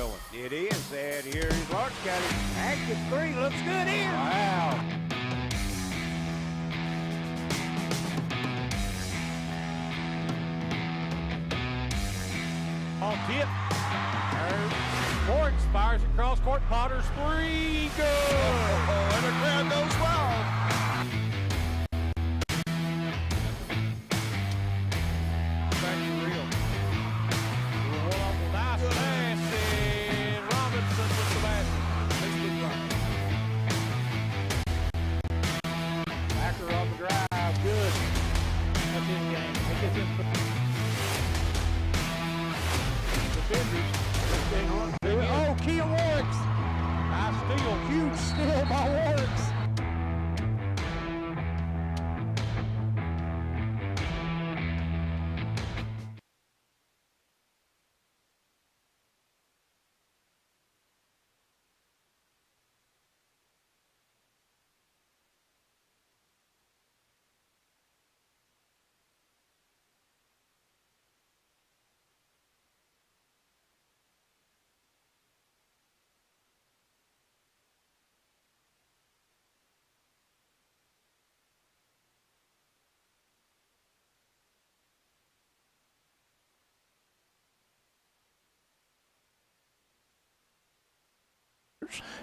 going. It is, and here is Lawrence County. Active three, looks good in. Wow. On tip. Forks fires across court. Potter's three. Good. Oh, and the crowd goes wild. Back to real. Nice pass, and Robinson with the basket. Backer on the drive. Good. That's his game. Defenders. Oh, Kia Warwicks. Nice steal. Huge steal by Warwicks.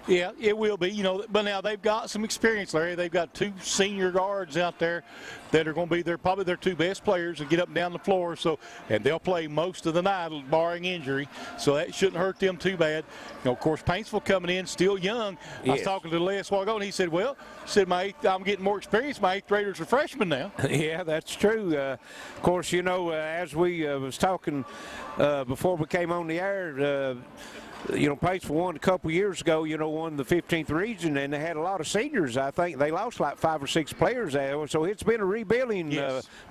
Yeah, it will be, but now they've got some experience, Larry. They've got two senior guards out there that are going to be probably their two best players and get up and down the floor. So, and they'll play most of the night, barring injury. So that shouldn't hurt them too bad. Of course, Paintsville coming in still young. Yes. I was talking to Les a while ago, and he said, I'm getting more experience. My eighth graders are freshmen now. Yeah, that's true. Of course, as we was talking before we came on the air, Paintsville won a couple years ago, won the 15th region, and they had a lot of seniors. I think they lost like 5 or 6 players there. So it's been a rebuilding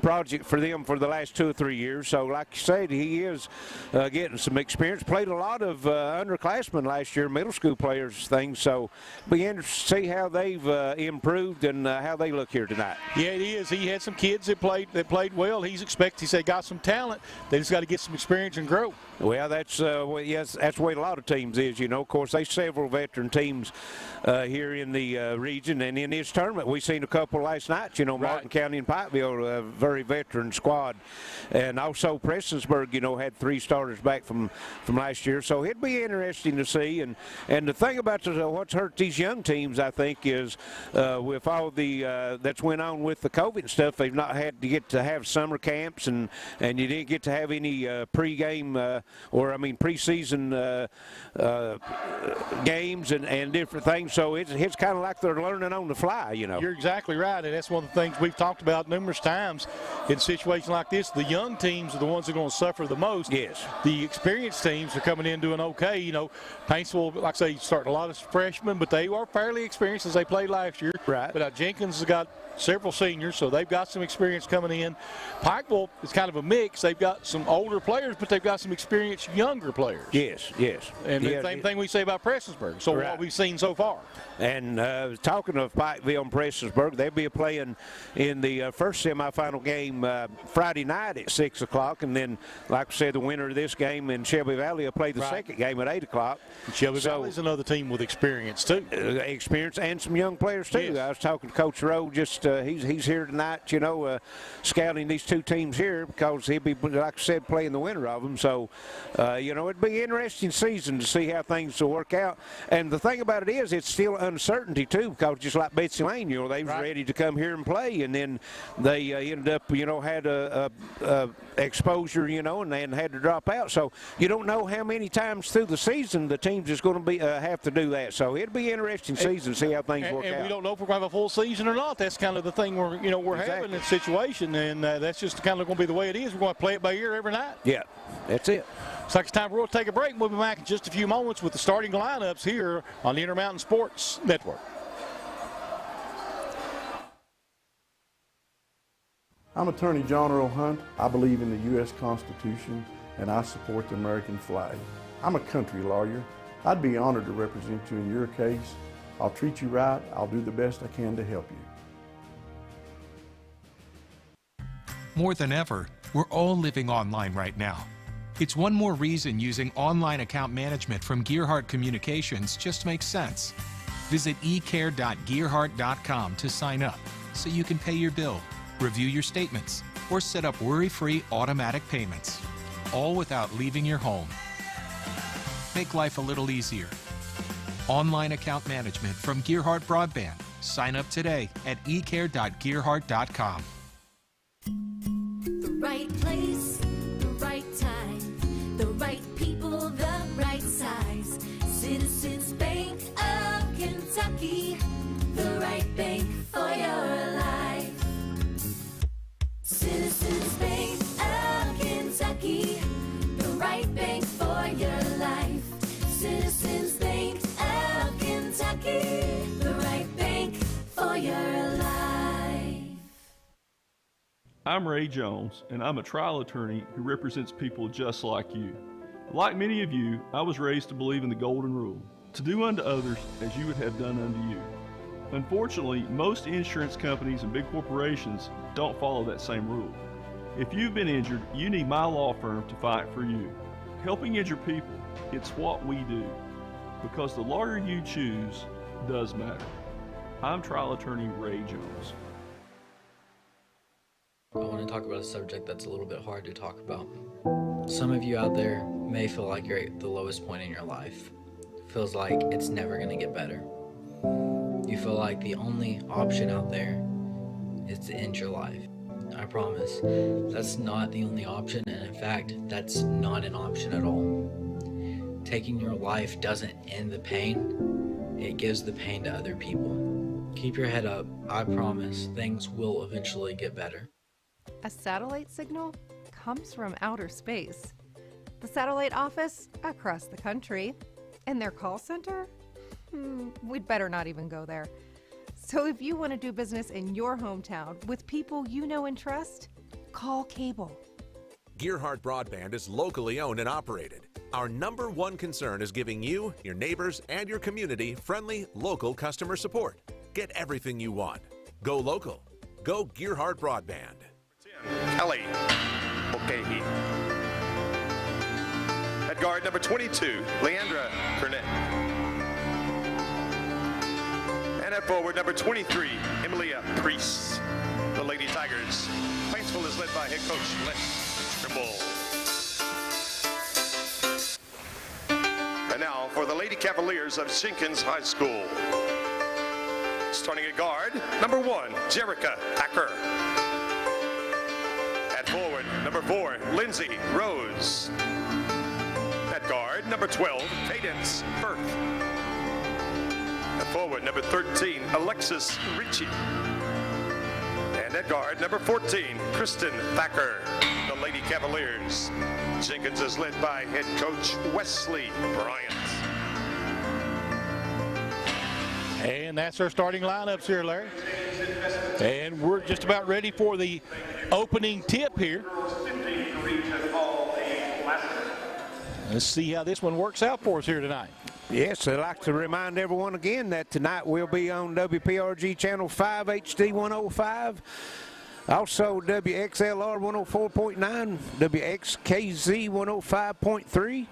project for them for the last 2 or 3 years. So like you said, he is getting some experience. Played a lot of underclassmen last year, middle school players, things. So be interested to see how they've improved and how they look here tonight. Yeah, it is. He had some kids that played well. He said got some talent. They just got to get some experience and grow. Well, that's that's the way a lot of teams is, Of course, there's several veteran teams here in the region, and in this tournament, we've seen a couple last night. Martin County and Pikeville, a very veteran squad, and also Prestonsburg, had 3 starters back from last year. So it'd be interesting to see. And the thing about what's hurt these young teams, I think, is with all the that's went on with the COVID stuff, they've not had to get to have summer camps, and you didn't get to have any pregame preseason games and different things. So it's kind of like they're learning on the fly, You're exactly right, and that's one of the things we've talked about numerous times in situations like this. The young teams are the ones that are going to suffer the most. Yes. The experienced teams are coming in doing okay. Paintsville, like I say, starting a lot of freshmen, but they are fairly experienced as they played last year. Right. But Jenkins has got several seniors, so they've got some experience coming in. Pikeville is kind of a mix. They've got some older players, but they've got some experienced younger players. Yes. And the same thing we say about Prestonsburg. So what we've seen so far. And talking of Pikeville and Prestonsburg, they'll be playing in the first semifinal game Friday night at 6 o'clock, and then, like I said, the winner of this game in Shelby Valley will play the second game at 8 o'clock. Shelby Valley is another team with experience too. Experience and some young players too. Yes. I was talking to Coach Rowe. He's here tonight, scouting these two teams here because he'll be, like I said, playing the winner of them. So, it'd be an interesting season to see how things will work out. And the thing about it is, it's still uncertainty too, because just like Betsy Lane, they was ready to come here and play, and then they ended up, had a exposure, and then had to drop out. So you don't know how many times through the season the teams is going to be have to do that. So it'll be an interesting season to see how things work out. And we don't know if we're going to have a full season or not. That's kind of the thing we're having in this situation, and that's just kind of going to be the way it is. We're going to play it by ear every night. Yeah, that's it. Looks like it's time for us to take a break. We'll be back in just a few moments with the starting lineups here on the Intermountain Sports Network. I'm Attorney John Earl Hunt. I believe in the U.S. Constitution, and I support the American flag. I'm a country lawyer. I'd be honored to represent you in your case. I'll treat you right. I'll do the best I can to help you. More than ever, we're all living online right now. It's one more reason using online account management from Gearheart Communications just makes sense. Visit ecare.gearheart.com to sign up so you can pay your bill, review your statements, or set up worry-free automatic payments, all without leaving your home. Make life a little easier. Online account management from Gearheart Broadband. Sign up today at ecare.gearheart.com. The right place, the right time, the right people, the right size. Citizens Bank of Kentucky, the right bank for your life. Citizens Bank of Kentucky, the right bank for your life. Citizens Bank of Kentucky, the right bank for your life. I'm Ray Jones, and I'm a trial attorney who represents people just like you. Like many of you, I was raised to believe in the golden rule, to do unto others as you would have done unto you. Unfortunately, most insurance companies and big corporations don't follow that same rule. If you've been injured, you need my law firm to fight for you. Helping injured people, it's what we do, because the lawyer you choose does matter. I'm trial attorney Ray Jones. I want to talk about a subject that's a little bit hard to talk about. Some of you out there may feel like you're at the lowest point in your life. It feels like it's never going to get better. You feel like the only option out there is to end your life. I promise, that's not the only option, and in fact, that's not an option at all. Taking your life doesn't end the pain, it gives the pain to other people. Keep your head up, I promise, things will eventually get better. A satellite signal comes from outer space. The satellite office across the country. And their call center? We'd better not even go there. So if you want to do business in your hometown with people you know and trust, call Cable. Gearheart Broadband is locally owned and operated. Our #1 concern is giving you, your neighbors, and your community friendly, local customer support. Get everything you want. Go local. Go Gearheart Broadband. Kelly Mulcahy. At guard number 22, Leandra Burnett. And at forward number 23, Emilia Priest. The Lady Tigers. Paintsville is led by head coach Les Trimble. And now for the Lady Cavaliers of Jenkins High School. Starting at guard, number 1, Jerica Acker. At forward, number 4, Lindsay Rose. At guard, number 12, Cadence Firth. At forward, number 13, Alexis Ricci. And at guard, number 14, Kristen Thacker, the Lady Cavaliers. Jenkins is led by head coach Wesley Bryant. And that's our starting lineups here, Larry. And we're just about ready for the opening tip here. Let's see how this one works out for us here tonight. Yes, I'd like to remind everyone again that tonight we'll be on WPRG Channel 5 HD 105. Also WXLR 104.9, WXKZ 105.3.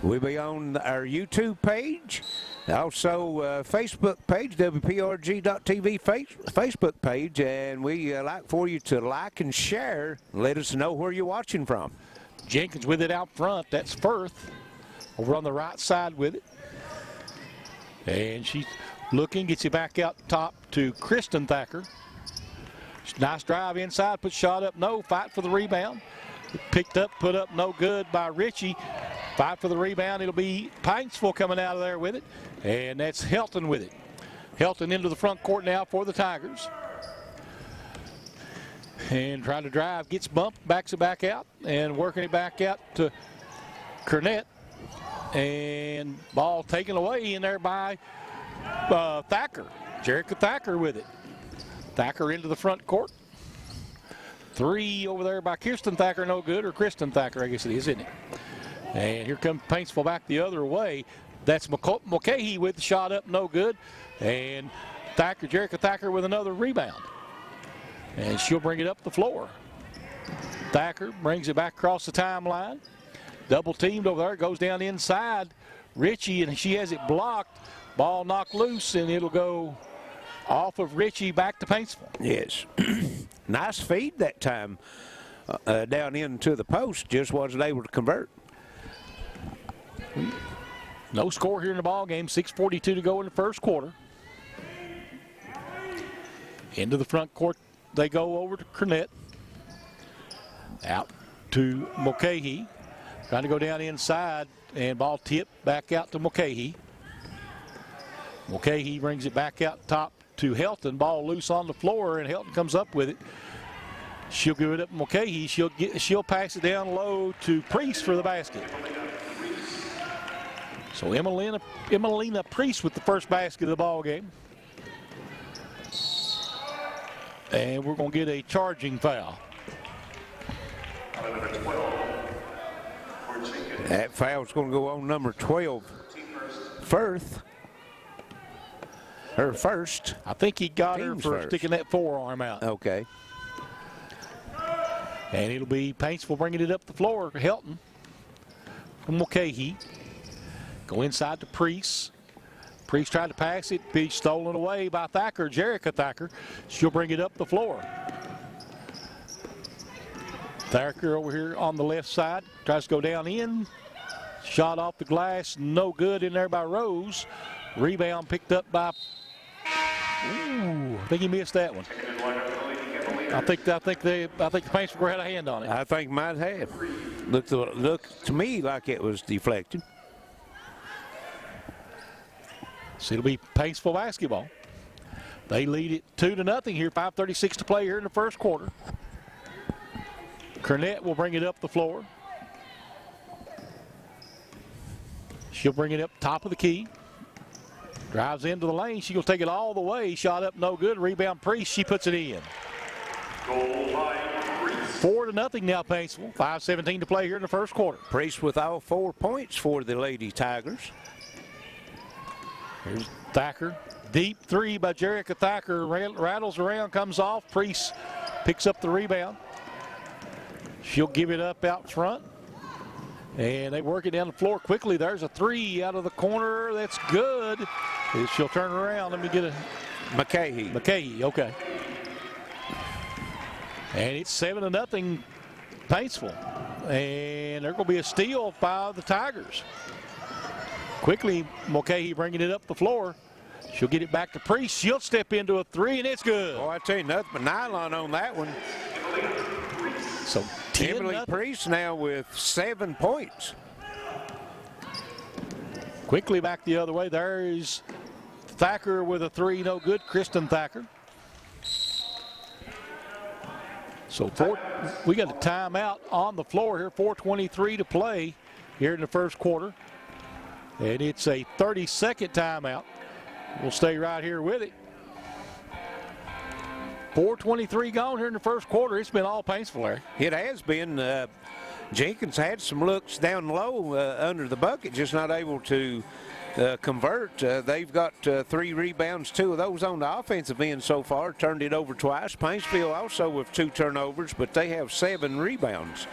We'll be on our YouTube page. Also Facebook page, WPRG.TV Facebook page. And we like for you to like and share. Let us know where you're watching from. Jenkins with it out front. That's Firth over on the right side with it. And she's looking, gets it back out top to Kristen Thacker. Nice drive inside, put shot up, no, fight for the rebound. Picked up, put up, no good by Ritchie. Fight for the rebound, it'll be Paintsville coming out of there with it. And that's Helton with it. Helton into the front court now for the Tigers. And trying to drive, gets bumped, backs it back out, and working it back out to Cornett. And ball taken away in there by Thacker. Jerica Thacker with it. Thacker into the front court. 3 over there by Kirsten Thacker, no good, or Kristen Thacker, I guess it is, isn't it? And here comes Paintsville back the other way. That's Mulcahy with the shot up, no good. And Thacker, Jerica Thacker with another rebound. And she'll bring it up the floor. Thacker brings it back across the timeline. double teamed over there, goes down inside Richie, and she has it blocked. Ball knocked loose, and it'll go off of Richie back to Paintsville. Yes. Nice feed that time down into the post, just wasn't able to convert. No score here in the ball game. 6:42 to go in the first quarter. Into the front court they go over to Cornett. Out to Mulcahy. Trying to go down inside, and ball tipped back out to Mulcahy. Mulcahy brings it back out top to Helton. Ball loose on the floor, and Helton comes up with it. She'll give it up to Mulcahy. She'll pass it down low to Priest for the basket. So Emelina Priest with the first basket of the ball game. And we're going to get a charging foul. That foul's going to go on number 12, Firth. Her first. I think he got her Team's for first. sticking that forearm out. Okay. And it'll be Paintsville bringing it up the floor. Helton from Mulcahy. Go inside to Priest. Priest tried to pass it. Be stolen away by Thacker, Jerica Thacker. She'll bring it up the floor. Thacker over here on the left side. Tries to go down in. Shot off the glass. No good in there by Rose. Rebound picked up by... Ooh, I think he missed that one. I think the Paintsville had a hand on it. I think might have. Looked to me like it was deflected. So it'll be Paintsville basketball. They lead it 2-0 here. 5:36 to play here in the first quarter. Cornett will bring it up the floor. She'll bring it up top of the key. Drives into the lane. She'll take it all the way. Shot up, no good. Rebound Priest. She puts it in. 4-0 now, Paintsville. 5:17 to play here in the first quarter. Priest with all 4 points for the Lady Tigers. Here's Thacker. Deep three by Jerica Thacker. Rattles around, comes off. Priest picks up the rebound. She'll give it up out front. And they work it down the floor quickly. There's a three out of the corner. That's good. She'll turn around. Let me get a... McKay, okay. And it's 7-0 Paintsville. And there's going to be a steal by the Tigers. Quickly, Mulcahy bringing it up the floor. She'll get it back to Priest. She'll step into a three, and it's good. Oh, I tell you, nothing but nylon on that one. So Emily Priest now with 7 points. Quickly back the other way. There's Thacker with a three, no good. Kristen Thacker. So we got a timeout on the floor here. 4:23 to play here in the first quarter. And it's a 30-second timeout. We'll stay right here with it. 4:23 gone here in the first quarter. It's been all Paintsville, Larry. It has been. Jenkins had some looks down low under the bucket, just not able to convert. They've got 3 rebounds, 2 of those on the offensive end so far. Turned it over twice. Paintsville also with 2 turnovers, but they have 7 rebounds.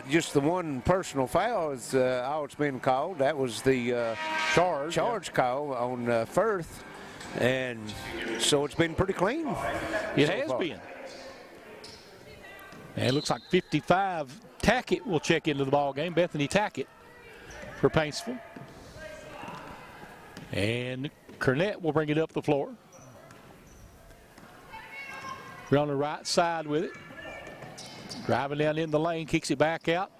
Just the one personal foul is all it's been called. That was the charge call on Firth. And so it's been pretty clean. It has been. And it looks like 55. Tackett will check into the ball game. Bethany Tackett for Paintsville. And Cornett will bring it up the floor. We're on the right side with it. Driving down in the lane, kicks it back out.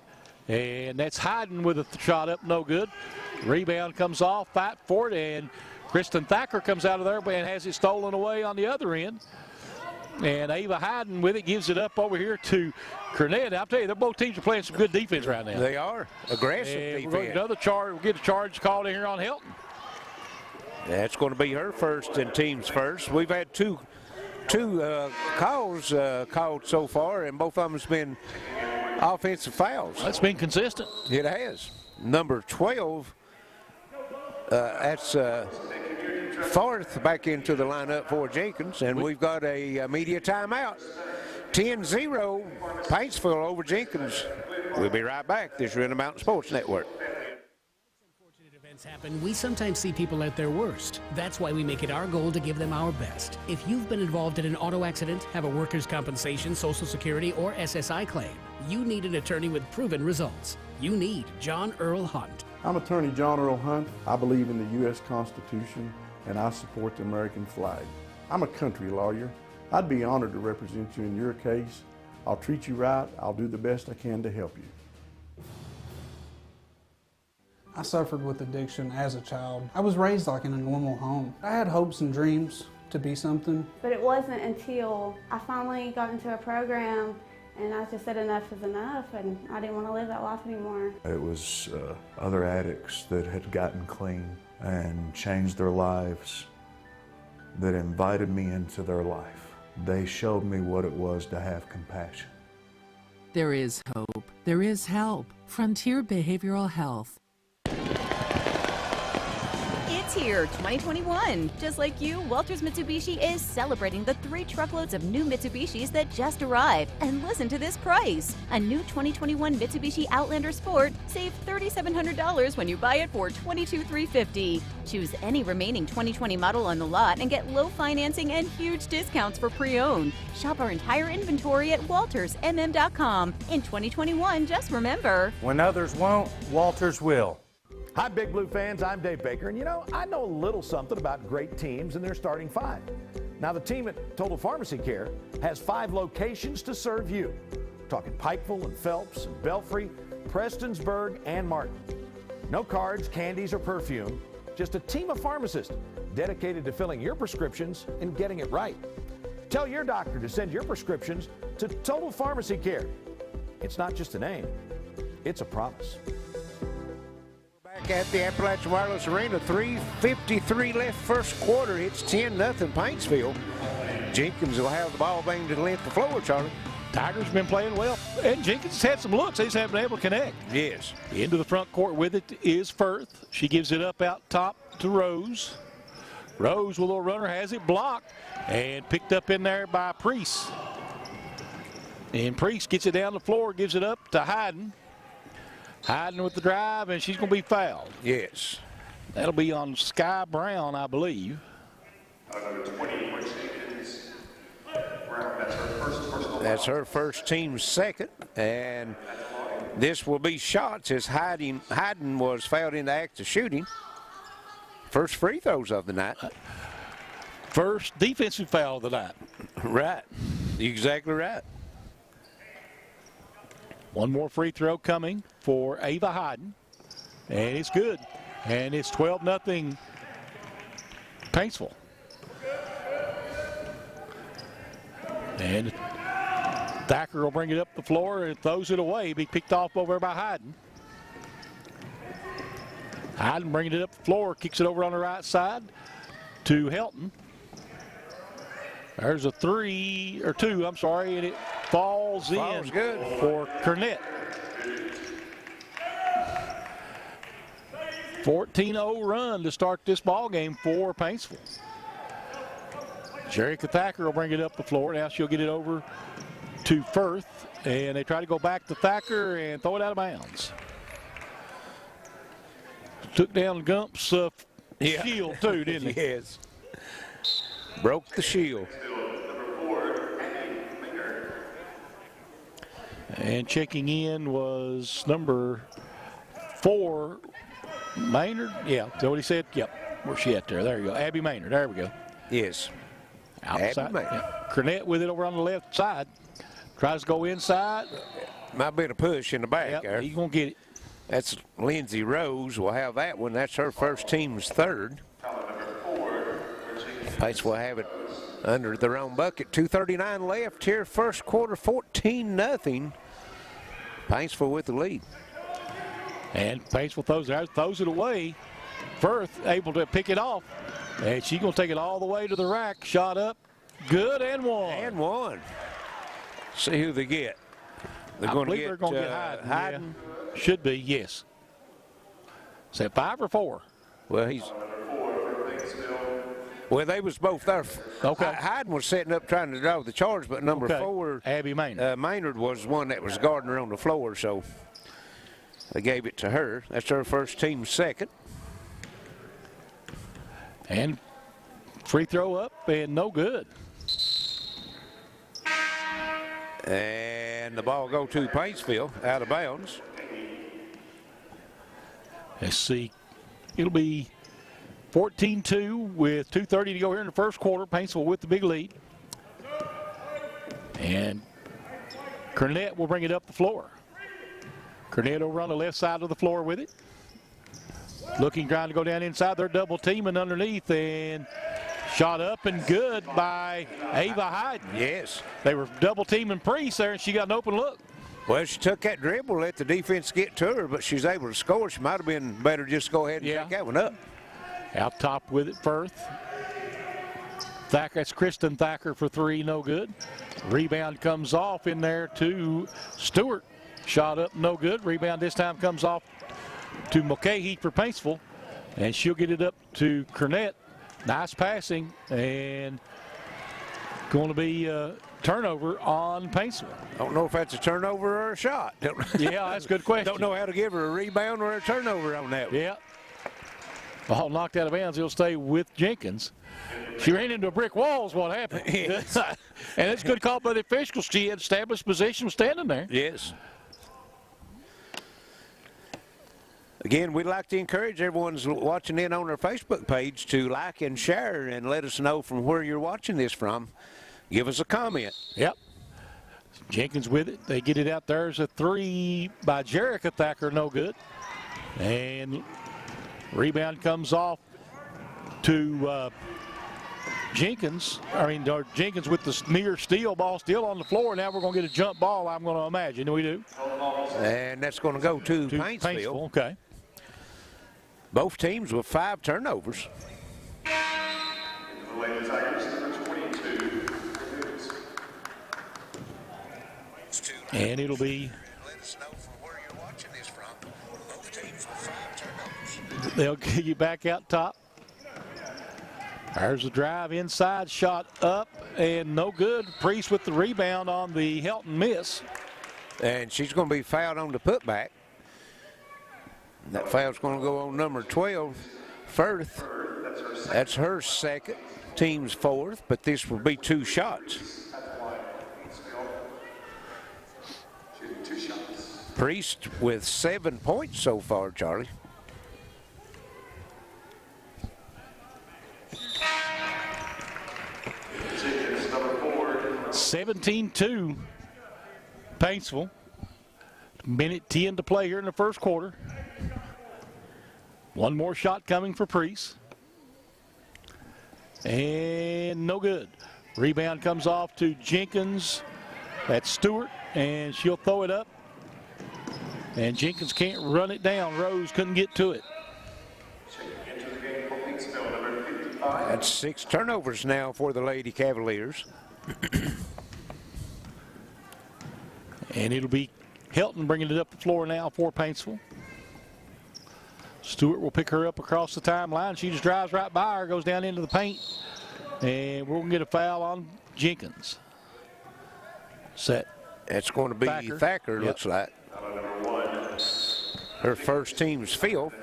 And that's Hayden with a shot up, no good. Rebound comes off, fight for it, and Kristen Thacker comes out of there and has it stolen away on the other end. And Ava Hayden with it gives it up over here to Cornett. I'll tell you, both teams are playing some good defense right now. They are. Aggressive and defense. We're going to get another charge. We'll get a charge called in here on Helton. That's going to be her first and team's first. We've had two calls called so far, and both of them has been offensive fouls. That's been consistent. It has. Number 12, that's Forth back into the lineup for Jenkins, and we've got a media timeout. 10-0 Paintsville over Jenkins We'll be right back. This is Rent Mountain Sports Network. Happen, we sometimes see people at their worst. That's why we make it our goal to give them our best. If you've been involved in an auto accident, have a workers' compensation, Social Security, or SSI claim, you need an attorney with proven results. You need John Earl Hunt. I'm Attorney John Earl Hunt. I believe in the U.S. Constitution, and I support the American flag. I'm a country lawyer. I'd be honored to represent you in your case. I'll treat you right. I'll do the best I can to help you. I suffered with addiction as a child. I was raised like in a normal home. I had hopes and dreams to be something. But it wasn't until I finally got into a program and I just said enough is enough, and I didn't want to live that life anymore. It was other addicts that had gotten clean and changed their lives that invited me into their life. They showed me what it was to have compassion. There is hope. There is help. Frontier Behavioral Health. It's here, 2021. Just like you, Walters Mitsubishi is celebrating the 3 truckloads of new Mitsubishis that just arrived. And listen to this price. A new 2021 Mitsubishi Outlander Sport, save $3,700 when you buy it for $22,350. Choose any remaining 2020 model on the lot and get low financing and huge discounts for pre-owned. Shop our entire inventory at waltersmm.com. In 2021, just remember, when others won't, Walters will. Hi, Big Blue fans. I'm Dave Baker, and I know a little something about great teams and their starting 5. Now, the team at Total Pharmacy Care has 5 locations to serve you. We're talking Pikeville and Phelps and Belfry, Prestonsburg, and Martin. No cards, candies, or perfume, just a team of pharmacists dedicated to filling your prescriptions and getting it right. Tell your doctor to send your prescriptions to Total Pharmacy Care. It's not just a name, it's a promise. Back at the Appalachian Wireless Arena, 3:53 left first quarter. It's 10-0 Paintsville. Jenkins will have the ball banged to the length of the floor, Charlie. Tigers been playing well, and Jenkins has had some looks. They just haven't been able to connect. Yes. Into the front court with it is Firth. She gives it up out top to Rose. Rose with a little runner has it blocked and picked up in there by Priest. And Priest gets it down the floor, gives it up to Hayden. Hayden with the drive, and she's going to be fouled. Yes. That'll be on Sky Brown, I believe. That's her first, team's second, and this will be shots as Hayden was fouled in the act of shooting. First free throws of the night. First defensive foul of the night. Right. Exactly right. One more free throw coming for Ava Hayden, and it's good. And it's 12-0 Paintsville. And Thacker will bring it up the floor and throws it away. Be picked off over by Hayden. Hayden bringing it up the floor, kicks it over on the right side to Helton. There's a 2, and it falls in good for Cornett. 14-0 run to start this ball game for Paintsville. Jerrica Thacker will bring it up the floor. Now she'll get it over to Firth, and they try to go back to Thacker and throw it out of bounds. Took down Gump's shield too, didn't he? Yes. Broke the shield. And checking in was number 4, Maynard. Yeah, is that what he said? Yep. Where's she at there? There you go. Abby Maynard. There we go. Yes. Outside. Yeah. Cornett with it over on the left side. Tries to go inside. Might be a push in the back there. He's going to get it. That's Lindsay Rose. Will have that one. That's her first, team's third. Pace will have it under their own bucket. 2:39 left here. First quarter, 14-0. Paintsville with the lead. And Paintsville throws it away. Firth able to pick it off. And she's going to take it all the way to the rack. Shot up. Good and one. And one. See who they get. They're going to get Hayden. Yeah. Should be, yes. Is that 5 or 4? Well, Well, they was both there. Okay. Hyden was setting up trying to draw the charge, but number 4, Abby Maynard. Maynard was one that was guarding her on the floor, so they gave it to her. That's her first, team second. And free throw up and no good. And the ball go to Paintsville, out of bounds. Let's see. It'll be 14-2 with 2:30 to go here in the first quarter. Paintsville with the big lead. And Cornett will bring it up the floor. Cornett over on the left side of the floor with it. Looking, trying to go down inside. They're double teaming underneath, and shot up and good by Ava Hyden. Yes. They were double teaming Priest there, and she got an open look. Well, she took that dribble, let the defense get to her, but she's able to score. She might have been better just go ahead and take that one up. Out top with it, Firth. Thacker, that's Kristen Thacker for 3, no good. Rebound comes off in there to Stewart. Shot up, no good. Rebound this time comes off to Mulcahy for Paintsville, and she'll get it up to Cornett. Nice passing, and going to be a turnover on Paintsville. Don't know if that's a turnover or a shot. Yeah, that's a good question. Don't know how to give her a rebound or a turnover on that one. Yeah. Ball knocked out of bounds. He'll stay with Jenkins. She ran into a brick wall is what happened. Yes. And it's a good call by the officials. She had established position standing there. Yes. Again, we'd like to encourage everyone watching in on our Facebook page to like and share and let us know from where you're watching this from. Give us a comment. Yep. Jenkins with it. They get it out. There's a 3 by Jerica Thacker, no good. And rebound comes off to Jenkins. Jenkins with the near steal, ball still on the floor. Now we're going to get a jump ball, I'm going to imagine. We do. And that's going to go to Paintsville. Okay. Both teams with 5 turnovers. The Lady Tigers, number 22. And it'll be. Let us know from where you're watching this from. Both teams with 5 turnovers. They'll get you back out top. There's the drive inside, shot up, and no good. Priest with the rebound on the Helton miss. And she's going to be fouled on the putback. That foul's going to go on number 12, Firth. That's her second, team's 4th, but this will be 2 shots. Priest with 7 points so far, Charlie. Number 4. 17-2, Paintsville. Minute 10 to play here in the first quarter. One more shot coming for Priest. And no good. Rebound comes off to Jenkins. That's Stewart, and she'll throw it up. And Jenkins can't run it down. Rose couldn't get to it. That's 6 turnovers now for the Lady Cavaliers. And it'll be Helton bringing it up the floor now for Paintsville. Stewart will pick her up across the timeline. She just drives right by her, goes down into the paint. And we're going to get a foul on Jenkins. Set. It's going to be Thacker Yep. looks like. Her first, team's 5th.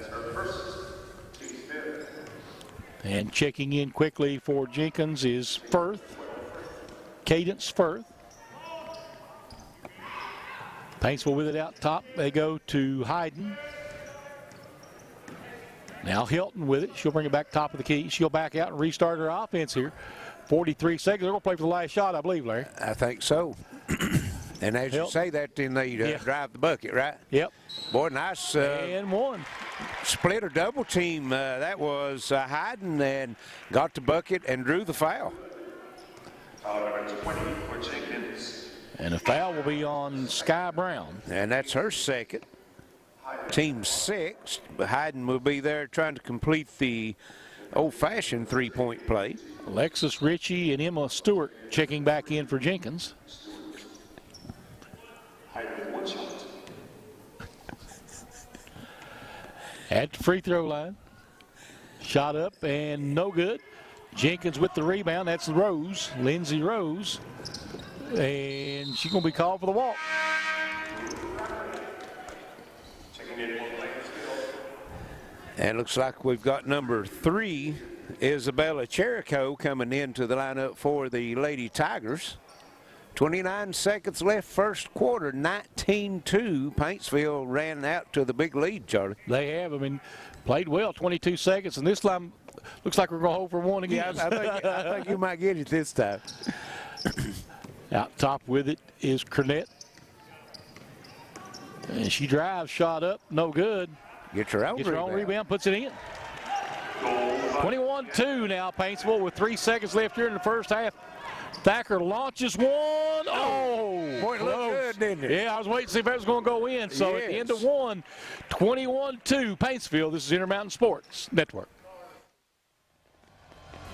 And checking in quickly for Jenkins is Firth. Cadence Firth. Paintsville with it out top. They go to Hyden. Now Helton with it. She'll bring it back top of the key. She'll back out and restart her offense here. 43 seconds. They're going to play for the last shot, I believe, Larry. I think so. And as you say that, then they drive the bucket, right? Yep. Boy, nice. And one. Split or double team. That was Hyden, and got the bucket and drew the foul. Number 20 for Jenkins. And the foul will be on Sky Brown. And that's her second. Team 6. Hyden will be there trying to complete the old-fashioned 3-point play. Alexis Ritchie and Emma Stewart checking back in for Jenkins. At the free throw line. Shot up and no good. Jenkins with the rebound. That's Rose, Lindsay Rose. And she's going to be called for the walk. And looks like we've got number 3, Isabella Cherico, coming into the lineup for the Lady Tigers. 29 seconds left first quarter, 19-2. Paintsville ran out to the big lead, Charlie. They have. I mean, played well, 22 seconds, and this time looks like we're going to hold for one again. Yeah, I think you might get it this time. Out top with it is Cornett. And she drives, shot up, no good. Gets her own rebound, puts it in. 21-2 now, Paintsville with 3 seconds left here in the first half. Thacker launches one. Oh, boy, it looked good, didn't it? Yeah, I was waiting to see if that was going to go in. So at the end of one, 21-2, Paintsville. This is Intermountain Sports Network.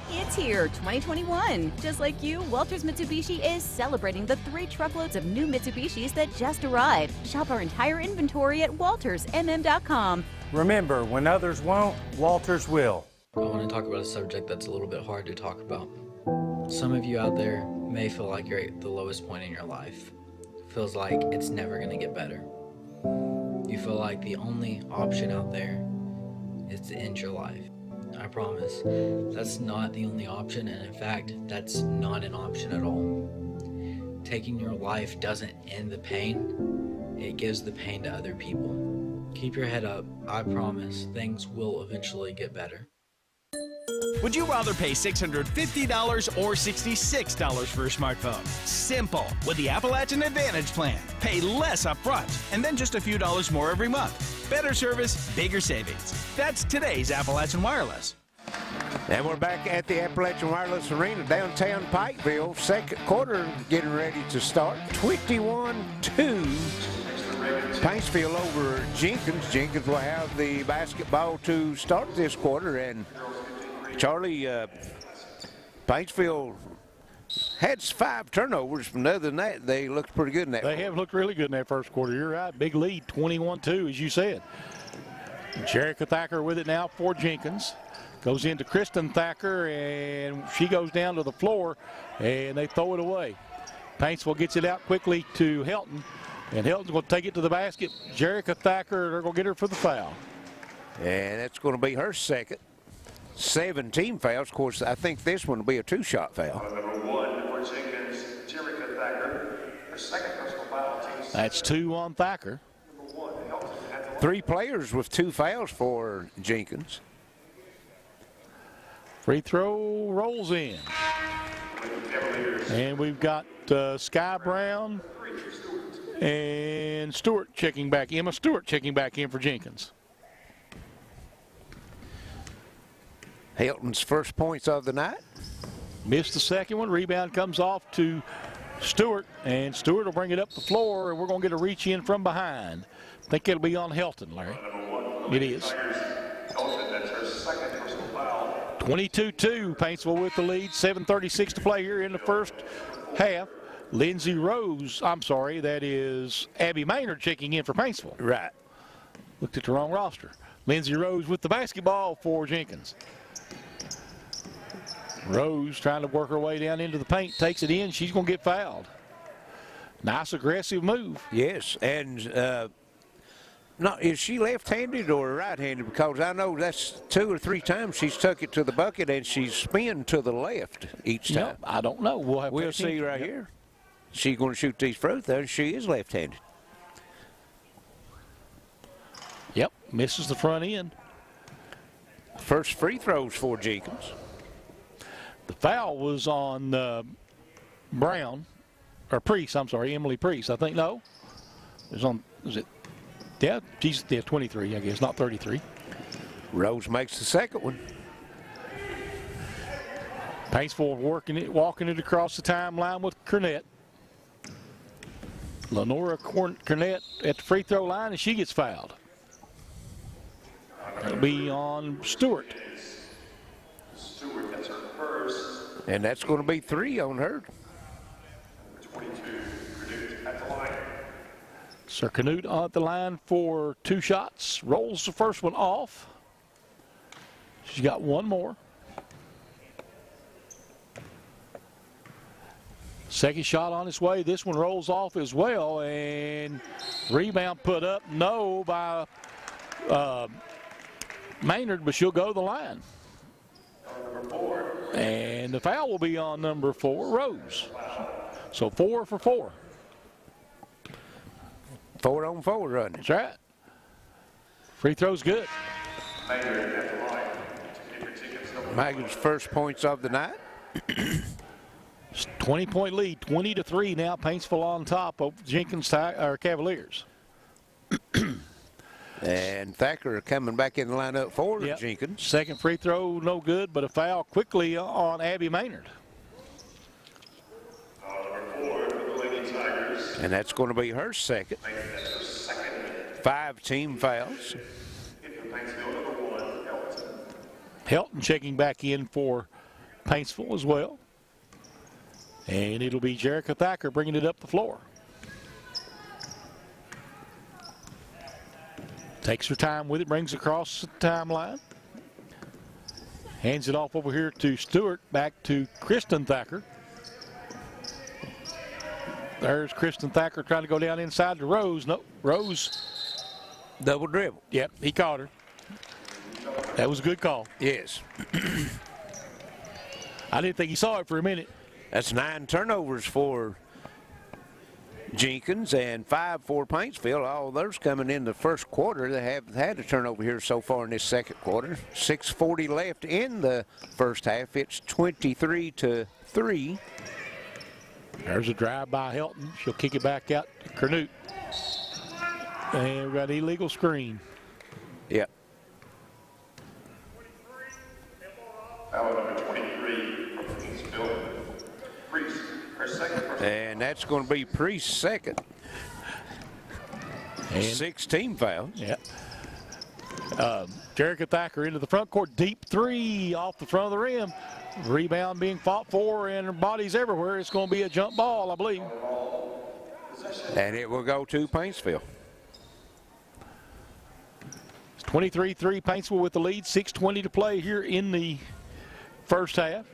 It's here, 2021. Just like you, Walters Mitsubishi is celebrating the 3 truckloads of new Mitsubishis that just arrived. Shop our entire inventory at waltersmm.com. Remember, when others won't, Walters will. I want to talk about a subject that's a little bit hard to talk about. Some of you out there may feel like you're at the lowest point in your life. Feels like it's never going to get better. You feel like the only option out there is to end your life. I promise, that's not the only option, and in fact, that's not an option at all. Taking your life doesn't end the pain, it gives the pain to other people. Keep your head up, I promise, things will eventually get better. Would you rather pay $650 or $66 for a smartphone? Simple. With the Appalachian Advantage plan. Pay less upfront and then just a few dollars more every month. Better service, bigger savings. That's today's Appalachian Wireless. And we're back at the Appalachian Wireless Arena, downtown Pikeville. Second quarter getting ready to start. 21-2. Paintsville over Jenkins. Jenkins will have the basketball to start this quarter. And Charlie, Paintsville had 5 turnovers, but other than that, they looked pretty good in that. They have looked really good in that first quarter. You're right. Big lead, 21-2, as you said. Jerica Thacker with it now for Jenkins. Goes into Kristen Thacker, and she goes down to the floor, and they throw it away. Paintsville gets it out quickly to Helton, and Helton's going to take it to the basket. Jerica Thacker, they're going to get her for the foul. And that's going to be her second. 17 fouls. Of course, I think this one will be a 2-shot foul. Number 1 for Jenkins, Jerica Thacker. Her second personal foul. That's 2 on Thacker. 3 players with 2 fouls for Jenkins. Free throw rolls in. And we've got Sky Brown and Stewart checking back. Emma Stewart checking back in for Jenkins. Helton's first points of the night. Missed the second one. Rebound comes off to Stewart, and Stewart will bring it up the floor, and we're going to get a reach in from behind. I think it'll be on Helton, Larry. It is. 22-2, Paintsville with the lead. 7:36 to play here in the first half. Lindsay Rose, I'm sorry, that is Abby Maynard checking in for Paintsville. Right. Looked at the wrong roster. Lindsay Rose with the basketball for Jenkins. Rose trying to work her way down into the paint, takes it in. She's going to get fouled. Nice aggressive move. Yes, and is she left-handed or right-handed? Because I know that's 2 or 3 times she's took it to the bucket and she's spun to the left each time. Yep, I don't know. We'll see right here. She's going to shoot these free throws. She is left-handed. Yep, misses the front end. First free throws for Jenkins. The foul was on Brown, or Priest, I'm sorry, Emily Priest. I think, no. It was on, was it? Yeah, she's 23, I guess, not 33. Rose makes the second one. Paintsville walking it across the timeline with Cornett. Lenora Cornett at the free throw line, and she gets fouled. It'll be on Stewart. Stewart gets her first. And that's going to be 3 on her. 22, Canute at the line. Sir Canute at the line for 2 shots. Rolls the first one off. She's got one more. Second shot on its way. This one rolls off as well, and rebound put up no by Maynard, but she'll go to the line. And the foul will be on number 4, Rose. So 4 for 4. 4 on 4 running. That's right. Free throw's good. Magnus' first points of the night. 20-point lead, 20-3 now. Paintsville on top of Jenkins Cavaliers. And Thacker coming back in the lineup for Jenkins. Second free throw, no good, but a foul quickly on Abby Maynard. And that's going to be her second. 5 team fouls. Helton checking back in for Paintsville as well. And it'll be Jerica Thacker bringing it up the floor. Takes her time with it, brings it across the timeline. Hands it off over here to Stewart, back to Kristen Thacker. There's Kristen Thacker trying to go down inside to Rose. No, Rose. Double dribble. Yep, he caught her. That was a good call. Yes. I didn't think he saw it for a minute. That's 9 turnovers for Jenkins and 5 for Paintsville. All those coming in the first quarter. They have had a turnover here so far in this second quarter. 6:40 left in the first half. It's 23-3. There's a drive by Helton. She'll kick it back out to Canute. And we've got an illegal screen. Yep. Foul number 23 from Paintsville. Priest, her second. And that's going to be Priest's second. And 6 team fouls. Yep. Jerica Thacker into the front court. Deep 3 off the front of the rim. Rebound being fought for, and her body's everywhere. It's going to be a jump ball, I believe. And it will go to Paintsville. It's 23-3, Paintsville with the lead. 6:20 to play here in the first half.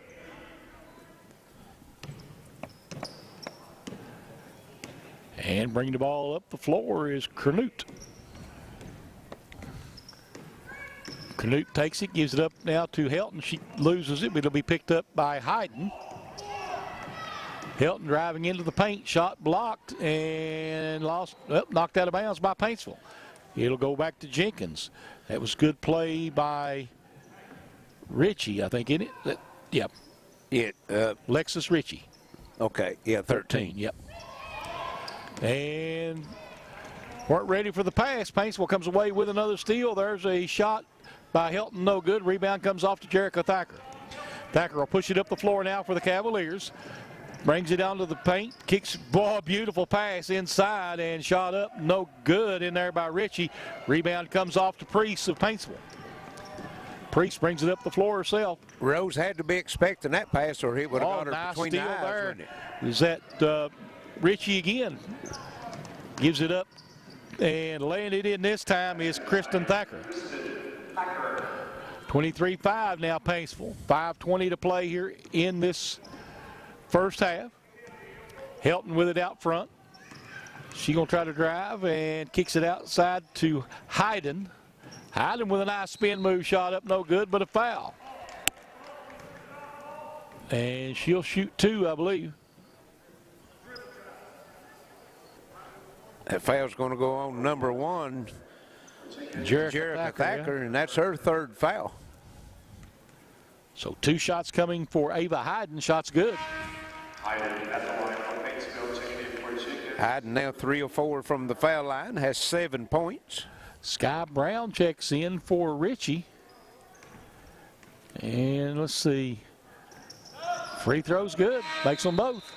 And bringing the ball up the floor is Canute. Canute takes it, gives it up now to Helton. She loses it, but it'll be picked up by Hayden. Helton driving into the paint, shot blocked and lost, knocked out of bounds by Paintsville. It'll go back to Jenkins. That was good play by Ritchie, I think, isn't it? Yep. Lexus Ritchie. Okay, yeah, 13. Yep. And weren't ready for the pass. Paintsville comes away with another steal. There's a shot by Helton, no good. Rebound comes off to Jerica Thacker. Thacker will push it up the floor now for the Cavaliers. Brings it down to the paint, kicks, beautiful pass inside and shot up, no good in there by Ritchie. Rebound comes off to Priest of Paintsville. Priest brings it up the floor herself. Rose had to be expecting that pass or he would have got her nice between the steal eyes. there. Is that Ritchie again? Gives it up and laying it in this time is Kristen Thacker. 23-5 now Paintsville. 5:20 to play here in this first half. Helton with it out front. She gonna try to drive and kicks it outside to Hayden. Hayden with a nice spin move, shot up, no good, but a foul. And she'll shoot 2, I believe. That foul's going to go on number 1, Jerica Thacker, and that's her 3rd foul. So 2 shots coming for Ava Hayden. Shots good. Hayden now 3 or 4 from the foul line, has 7 points. Sky Brown checks in for Ritchie. And let's see. Free throw's good. Makes them both.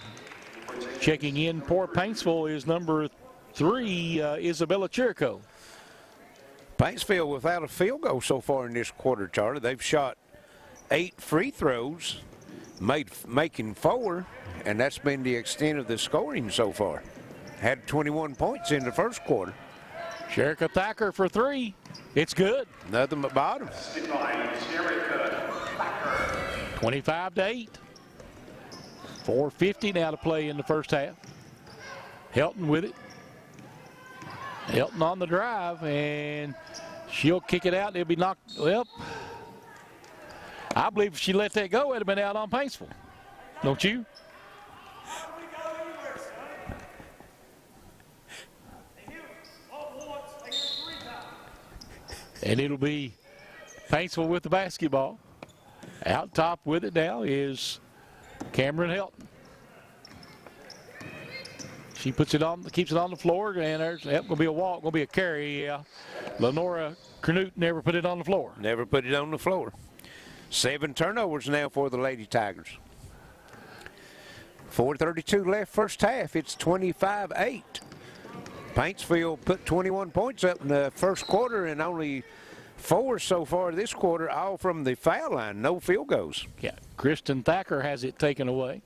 Checking in for Paintsville is number 3, Isabella Chirico. Paintsville without a field goal so far in this quarter, Charlie. They've shot 8 free throws, making 4, and that's been the extent of the scoring so far. Had 21 points in the first quarter. Jerica Thacker for 3. It's good. Nothing but bottom. 25-8. 4:50 now to play in the first half. Helton with it. Helton on the drive, and she'll kick it out. It'll be knocked. Well, I believe if she let that go, it'd have been out on Paintsville. Don't you? And it'll be Paintsville with the basketball. Out top with it now is Cameron Helton. She puts it on, keeps it on the floor, and there's going to be a walk, going to be a carry. Yeah, Lenora Canute never put it on the floor. Never put it on the floor. 7 turnovers now for the Lady Tigers. 4:32 left first half. It's 25-8. Paintsville put 21 points up in the first quarter and only 4 so far this quarter, all from the foul line. No field goals. Yeah, Kristen Thacker has it taken away,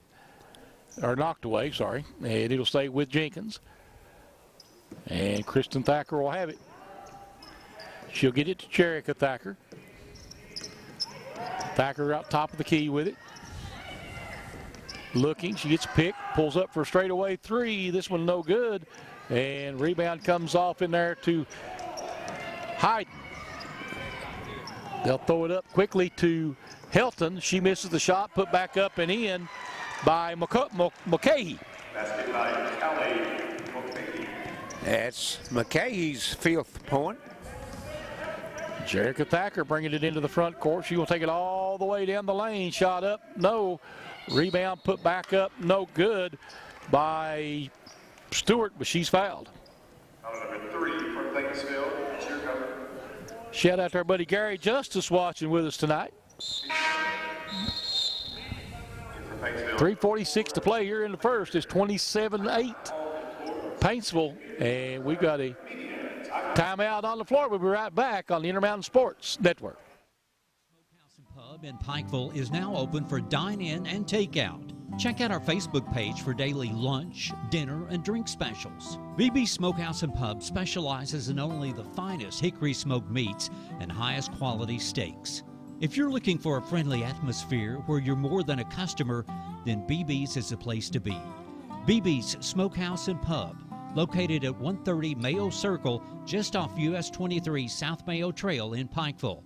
or knocked away, sorry, and it'll stay with Jenkins. And Kristen Thacker will have it. She'll get it to Cherika Thacker. Thacker out top of the key with it. Looking, she gets a pick, pulls up for a straightaway 3. This one no good. And rebound comes off in there to Hayden. They'll throw it up quickly to Helton. She misses the shot, put back up and in by McCahey. That's McCahey's 5th point. Cherika Thacker bringing it into the front court. She will take it all the way down the lane. Shot up, no. Rebound put back up, no good by Stewart, but she's fouled. Number 3 for Pikeville. Shout out to our buddy Gary Justice watching with us tonight. 3:46 to play here in the first. It's 27-8 Paintsville, and we've got a timeout on the floor. We'll be right back on the Intermountain Sports Network. Smokehouse Pub in Pikeville is now open for dine-in and takeout. Check out our Facebook page for daily lunch, dinner, and drink specials. BB Smokehouse and Pub specializes in only the finest hickory smoked meats and highest quality steaks. If you're looking for a friendly atmosphere where you're more than a customer, then BB's is the place to be. BB's Smokehouse and Pub, located at 130 Mayo Circle, just off US 23 South Mayo Trail in Pikeville.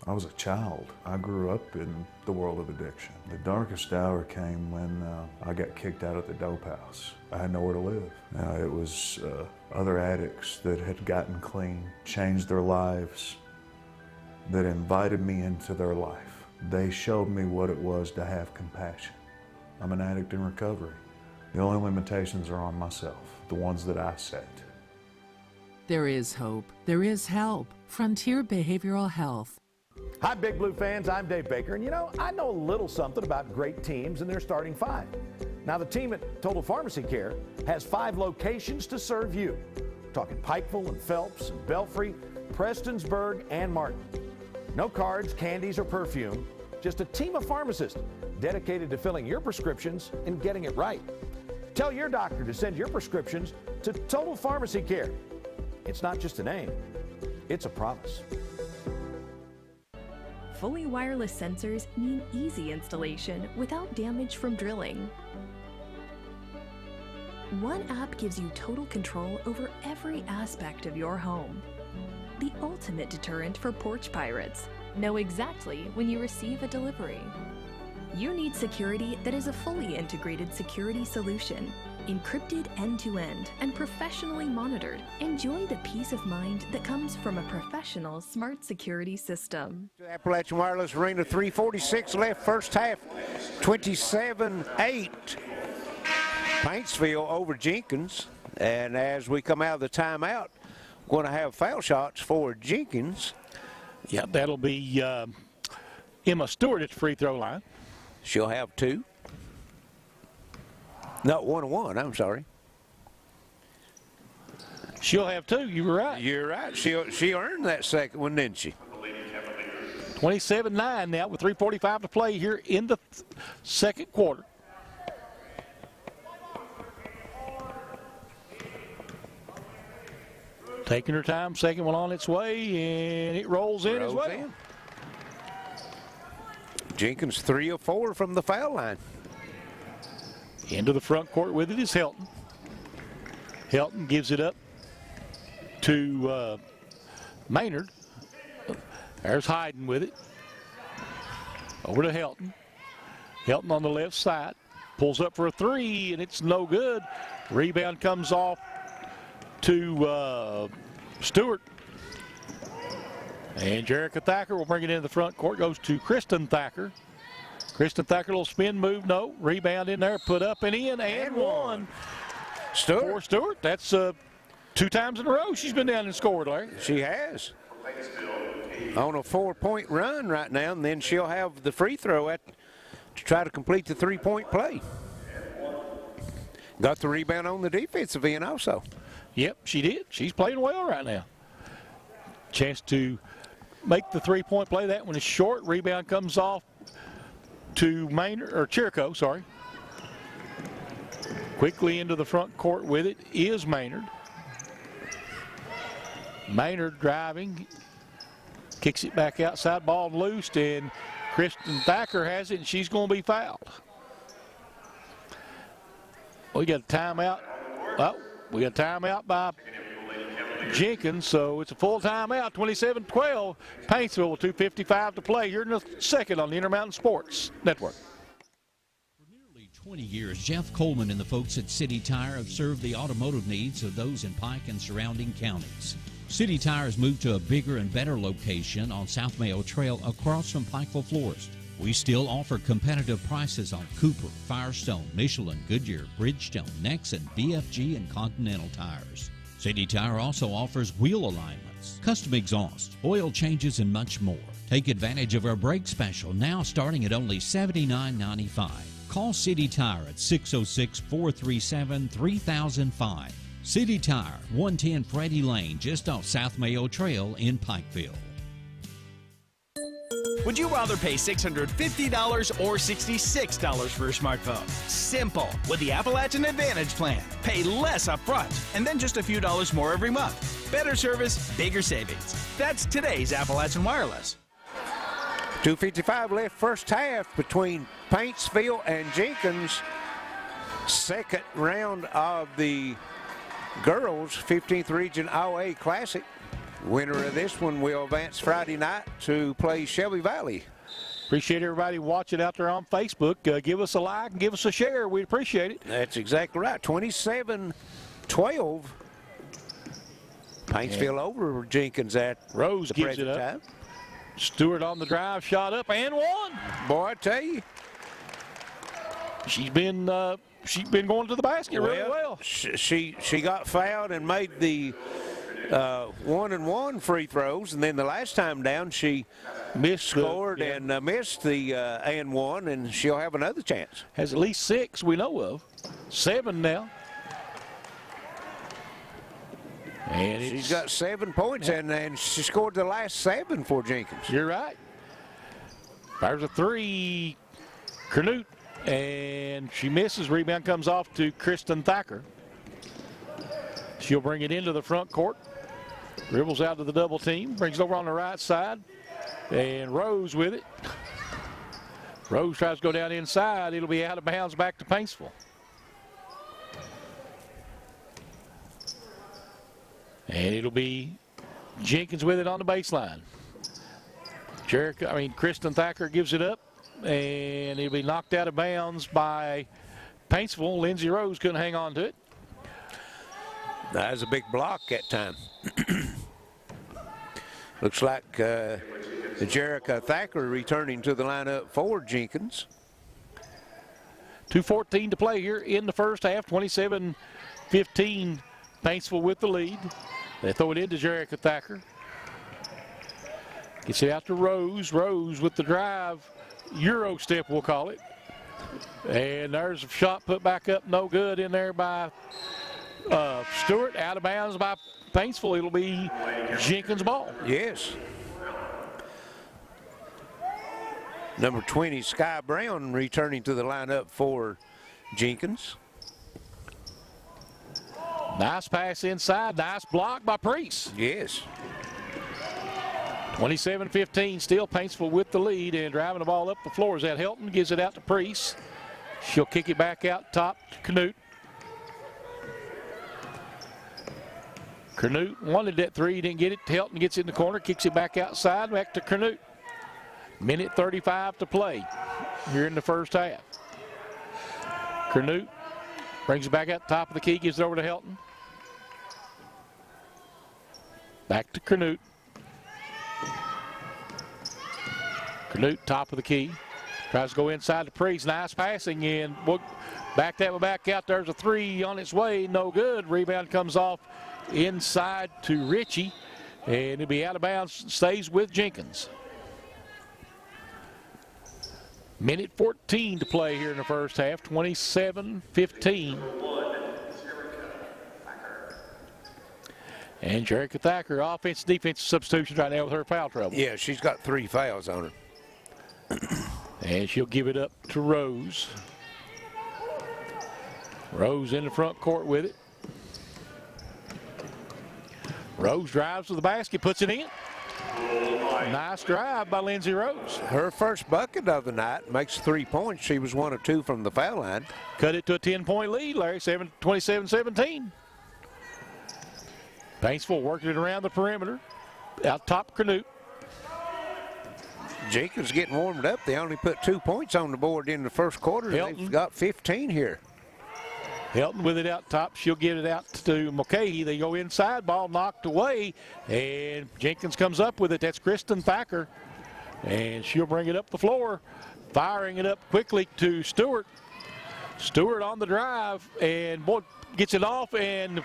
I was a child. I grew up in the world of addiction. The darkest hour came when I got kicked out of the dope house. I had nowhere to live. It was other addicts that had gotten clean, changed their lives, that invited me into their life. They showed me what it was to have compassion. I'm an addict in recovery. The only limitations are on myself, the ones that I set. There is hope. There is help. Frontier Behavioral Health. Hi, Big Blue fans. I'm Dave Baker, and I know a little something about great teams and their starting 5. Now, the team at Total Pharmacy Care has 5 locations to serve you. We're talking Pikeville and Phelps and Belfry, Prestonsburg, and Martin. No cards, candies, or perfume, just a team of pharmacists dedicated to filling your prescriptions and getting it right. Tell your doctor to send your prescriptions to Total Pharmacy Care. It's not just a name, it's a promise. Fully wireless sensors mean easy installation without damage from drilling. One app gives you total control over every aspect of your home. The ultimate deterrent for porch pirates. Know exactly when you receive a delivery. You need security that is a fully integrated security solution, encrypted end-to-end and professionally monitored. Enjoy the peace of mind that comes from a professional smart security system. Appalachian Wireless Arena, 3:46 left first half, 27-8. Paintsville over Jenkins, and as we come out of the timeout, we're going to have foul shots for Jenkins. Yeah, that'll be Emma Stewart at the free throw line. She'll have 2. No, 1-1, I'm sorry. She'll have 2, you were right. You're right. She earned that second one, didn't she? 27-9 now with 3:45 to play here in the second quarter. Taking her time, second one on its way, and it rolls in as well. Jenkins 3 of 4 from the foul line. Into the front court with it is Helton. Helton gives it up to Maynard. There's Hayden with it. Over to Helton. Helton on the left side. Pulls up for a three, and it's no good. Rebound comes off to Stewart. And Jerica Thacker will bring it into the front court. Goes to Kristen Thacker. Kristen Thacker, little spin move. No. Rebound in there. Put up and in. And one. Stewart. For Stewart. That's 2 times in a row she's been down and scored, Larry. She has. On a 4-point run right now, and then she'll have the free throw to try to complete the 3-point play. Got the rebound on the defensive end also. Yep, she did. She's playing well right now. Chance to make the 3-point play. That one is short. Rebound comes off to Maynard, or Chirico, sorry. Quickly into the front court with it is Maynard. Maynard driving. Kicks it back outside, ball loose, and Kristen Thacker has it, and she's going to be fouled. We got a timeout. Oh, we got a timeout by Jenkins, so it's a full timeout, 27-12. Paintsville with 2:55 to play here in the second on the Intermountain Sports Network. 20 years, Jeff Coleman and the folks at City Tire have served the automotive needs of those in Pike and surrounding counties. City Tire has moved to a bigger and better location on South Mayo Trail across from Pikeville Florist. We still offer competitive prices on Cooper, Firestone, Michelin, Goodyear, Bridgestone, Nexen, BFG, and Continental tires. City Tire also offers wheel alignments, custom exhaust, oil changes, and much more. Take advantage of our brake special now starting at only $79.95. Call City Tire at 606-437-3005. City Tire, 110 Freddie Lane, just off South Mayo Trail in Pikeville. Would you rather pay $650 or $66 for a smartphone? Simple. With the Appalachian Advantage plan. Pay less up front and then just a few dollars more every month. Better service, bigger savings. That's today's Appalachian Wireless. 2:55 left first half between Paintsville and Jenkins. Second round of the girls 15th Region OA Classic. Winner of this one will advance Friday night to play Shelby Valley. Appreciate everybody watching out there on Facebook. Give us a like and give us a share. We'd appreciate it. That's exactly right. 27-12. Paintsville over Jenkins at Rose the gives it up. time. Stewart on the drive, shot up and one. Boy, I tell you, she's been going to the basket really well. She got fouled and made the 1-and-1 free throws, and then the last time down she scored and missed the and one, and she'll have another chance. Has at least 6 we know of. 7 now. And she's got 7 points, and she scored the last 7 for Jenkins. You're right. There's a 3, Canute, and she misses. Rebound comes off to Kristen Thacker. She'll bring it into the front court. Dribbles out to the double team, brings it over on the right side, and Rose with it. Rose tries to go down inside. It'll be out of bounds back to Paintsville. And it'll be Jenkins with it on the baseline. Kristen Thacker gives it up, and it'll be knocked out of bounds by Paintsville. Lindsay Rose couldn't hang on to it. That was a big block that time. Looks like Jerica Thacker returning to the lineup for Jenkins. 2:14 to play here in the first half. 27-15, Paintsville with the lead. They throw it into Jerica Thacker. Gets it out to Rose. Rose with the drive. Euro step, we'll call it. And there's a shot put back up, no good in there by Stewart. Out of bounds by Paintsville. It'll be Jenkins' ball. Yes. Number 20, Sky Brown, returning to the lineup for Jenkins. Nice pass inside. Nice block by Priest. Yes. 27-15, still Paintsville with the lead, and driving the ball up the floor is that Helton. Gives it out to Priest. She'll kick it back out top to Canute. Canute wanted that three, didn't get it. Helton gets it in the corner, kicks it back outside, back to Canute. Minute 35 to play here in the first half. Canute brings it back out top of the key, gives it over to Helton. Back to Canute. Canute, top of the key. Tries to go inside to Priest. Nice passing, and back that one back out. There's a three on its way. No good. Rebound comes off inside to Ritchie, and it'll be out of bounds. Stays with Jenkins. Minute 14 to play here in the first half. 27-15. And Jerica Thacker, offensive defensive substitutions right now with her foul trouble. Yeah, she's got 3 fouls on her. And she'll give it up to Rose. Rose in the front court with it. Rose drives to the basket, puts it in. Nice drive by Lindsay Rose. Her first bucket of the night, makes 3 points. She was 1 of 2 from the foul line. Cut it to a 10-point lead, Larry, 27-17. Paintsville working it around the perimeter. Out top, Canute. Jenkins getting warmed up. They only put 2 points on the board in the first quarter. They've got 15 here. Helton with it out top. She'll get it out to Mulcahy. They go inside, ball knocked away, and Jenkins comes up with it. That's Kristen Thacker, and she'll bring it up the floor, firing it up quickly to Stewart. Stewart on the drive, and boy, gets it off, and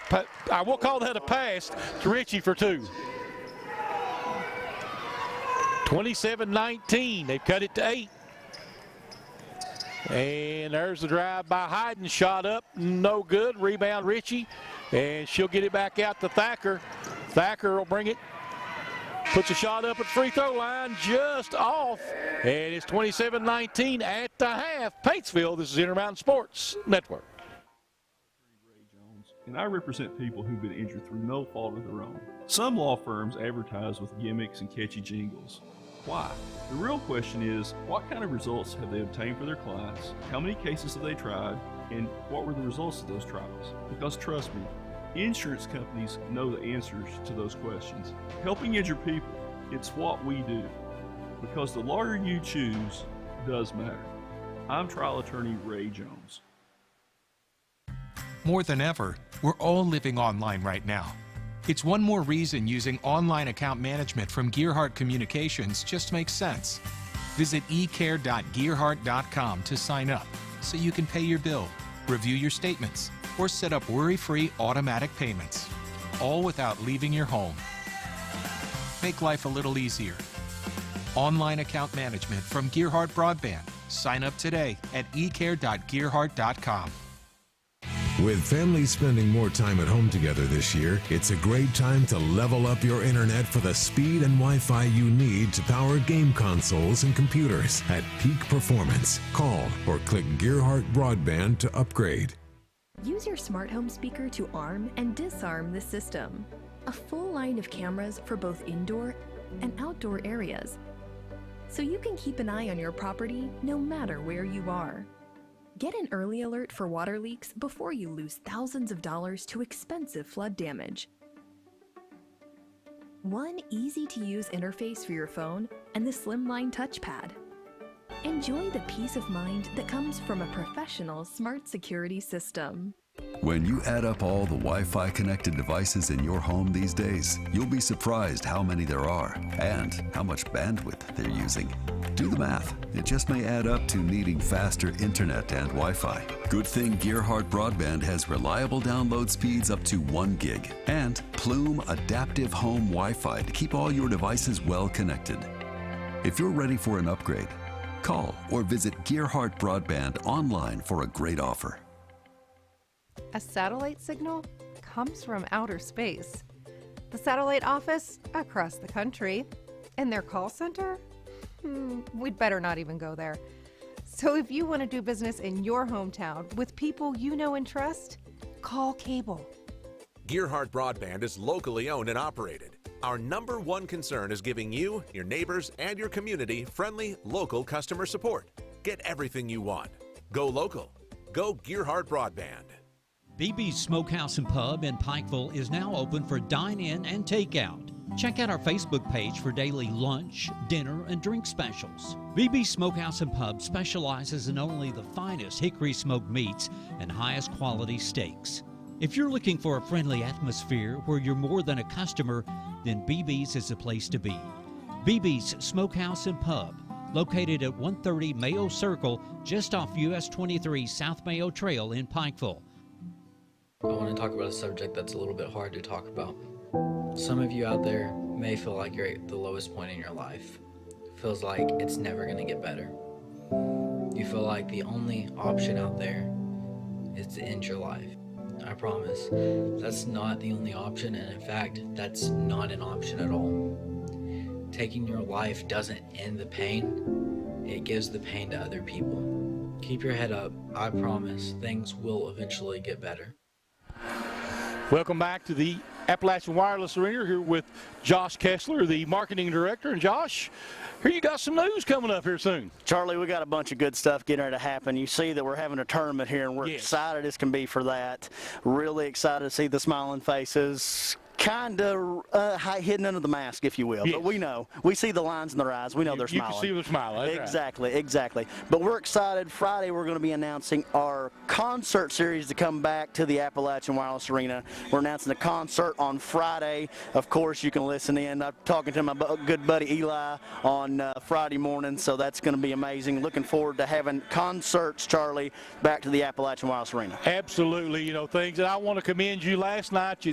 I will call that a pass to Ritchie for 2. 27-19. They've cut it to 8. And there's the drive by Hayden. Shot up, no good. Rebound Ritchie, and she'll get it back out to Thacker. Thacker will bring it. Puts a shot up at the free throw line, just off. And it's 27-19 at the half. Paintsville, this is Intermountain Sports Network. And I represent people who've been injured through no fault of their own. Some law firms advertise with gimmicks and catchy jingles. Why? The real question is, what kind of results have they obtained for their clients? How many cases have they tried? And what were the results of those trials? Because trust me, insurance companies know the answers to those questions. Helping injured people, it's what we do. Because the lawyer you choose does matter. I'm trial attorney Ray Jones. More than ever, we're all living online right now. It's one more reason using online account management from Gearheart Communications just makes sense. Visit ecare.gearheart.com to sign up so you can pay your bill, review your statements, or set up worry-free automatic payments, all without leaving your home. Make life a little easier. Online account management from Gearheart Broadband. Sign up today at ecare.gearheart.com. With families spending more time at home together this year, it's a great time to level up your internet for the speed and Wi-Fi you need to power game consoles and computers at peak performance. Call or click Gearheart Broadband to upgrade. Use your smart home speaker to arm and disarm the system. A full line of cameras for both indoor and outdoor areas, so you can keep an eye on your property no matter where you are. Get an early alert for water leaks before you lose thousands of dollars to expensive flood damage. One easy-to-use interface for your phone and the slimline touchpad. Enjoy the peace of mind that comes from a professional smart security system. When you add up all the Wi-Fi connected devices in your home these days, you'll be surprised how many there are and how much bandwidth they're using. Do the math. It just may add up to needing faster internet and Wi-Fi. Good thing Gearheart Broadband has reliable download speeds up to 1 gig and Plume Adaptive Home Wi-Fi to keep all your devices well connected. If you're ready for an upgrade, call or visit Gearheart Broadband online for a great offer. A satellite signal comes from outer space. The satellite office across the country. And their call center? We'd better not even go there. So if you want to do business in your hometown with people you know and trust, call Cable. Gearheart Broadband is locally owned and operated. Our #1 concern is giving you, your neighbors, and your community friendly, local customer support. Get everything you want. Go local. Go Gearheart Broadband. BB's Smokehouse and Pub in Pikeville is now open for dine-in and takeout. Check out our Facebook page for daily lunch, dinner, and drink specials. BB's Smokehouse and Pub specializes in only the finest hickory smoked meats and highest quality steaks. If you're looking for a friendly atmosphere where you're more than a customer, then BB's is the place to be. BB's Smokehouse and Pub, located at 130 Mayo Circle, just off US 23 South Mayo Trail in Pikeville. I want to talk about a subject that's a little bit hard to talk about. Some of you out there may feel like you're at the lowest point in your life. Feels like it's never going to get better. You feel like the only option out there is to end your life. I promise, that's not the only option, and in fact, that's not an option at all. Taking your life doesn't end the pain, it gives the pain to other people. Keep your head up. I promise things will eventually get better. Welcome back to the Appalachian Wireless Arena here with Josh Kessler, the marketing director. And Josh, here you got some news coming up here soon. Charlie, we got a bunch of good stuff getting ready to happen. You see that we're having a tournament here, and we're excited as can be for that. Really excited to see the smiling faces. Kind of hidden under the mask, if you will. But we know. We see the lines in their eyes. We know they're smiling. You can see them smiling. Exactly, exactly. But we're excited. Friday, we're going to be announcing our concert series to come back to the Appalachian Wireless Arena. We're announcing a concert on Friday. Of course, you can listen in. I'm talking to my good buddy Eli on Friday morning, so that's going to be amazing. Looking forward to having concerts, Charlie, back to the Appalachian Wireless Arena. Absolutely. You know, things that I want to commend you last night.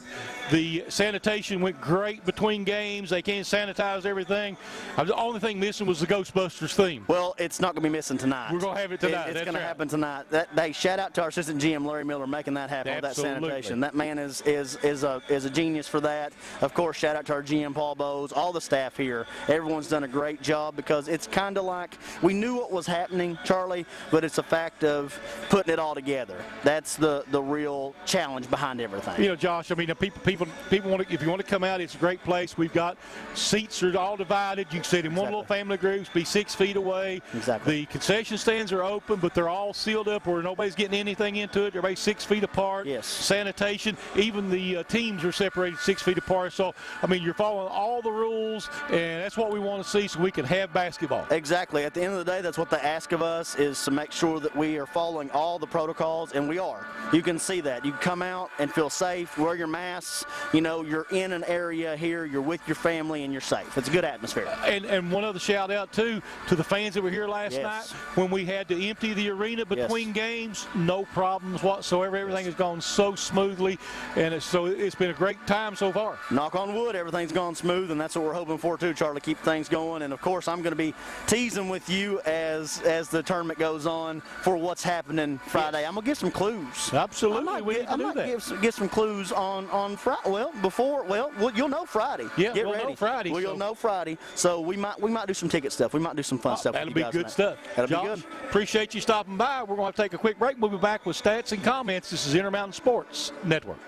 The sanitation went great between games. They can't sanitize everything. The only thing missing was the Ghostbusters theme. Well, it's not going to be missing tonight. We're going to have it tonight. It's going to happen tonight. Shout out to our assistant GM, Larry Miller, making that happen with that sanitation. That man is a genius for that. Of course, shout out to our GM, Paul Bowes, all the staff here. Everyone's done a great job because it's kind of like we knew what was happening, Charlie, but it's a fact of putting it all together. That's the real challenge behind everything. You know, Josh, I mean, people want to, if you want to come out, it's a great place. We've got seats are all divided. You can sit in one little family groups, be 6 feet away. Exactly. The concession stands are open, but they're all sealed up where nobody's getting anything into it. Everybody's 6 feet apart. Yes. Sanitation. Even the teams are separated 6 feet apart. So, I mean, you're following all the rules, and that's what we want to see so we can have basketball. Exactly. At the end of the day, that's what they ask of us, is to make sure that we are following all the protocols, and we are. You can see that. You come out and feel safe, wear your masks. You know, you're in an area here, you're with your family, and you're safe. It's a good atmosphere. And one other shout out too to the fans that were here last night when we had to empty the arena between games. No problems whatsoever. Everything has gone so smoothly, and it's been a great time so far. Knock on wood, everything's gone smooth, and that's what we're hoping for too, Charlie, to keep things going. And of course, I'm going to be teasing with you as the tournament goes on for what's happening Friday. I'm going to give some clues. Absolutely, I might give some clues on Friday. Well, you'll know Friday. Yeah, Get we'll ready. know Friday. We'll know Friday. So we might do some ticket stuff. We might do some fun stuff. That'll with be you guys good stuff. That'll Josh, be good. Appreciate you stopping by. We're going to take a quick break. We'll be back with stats and comments. This is Intermountain Sports Network.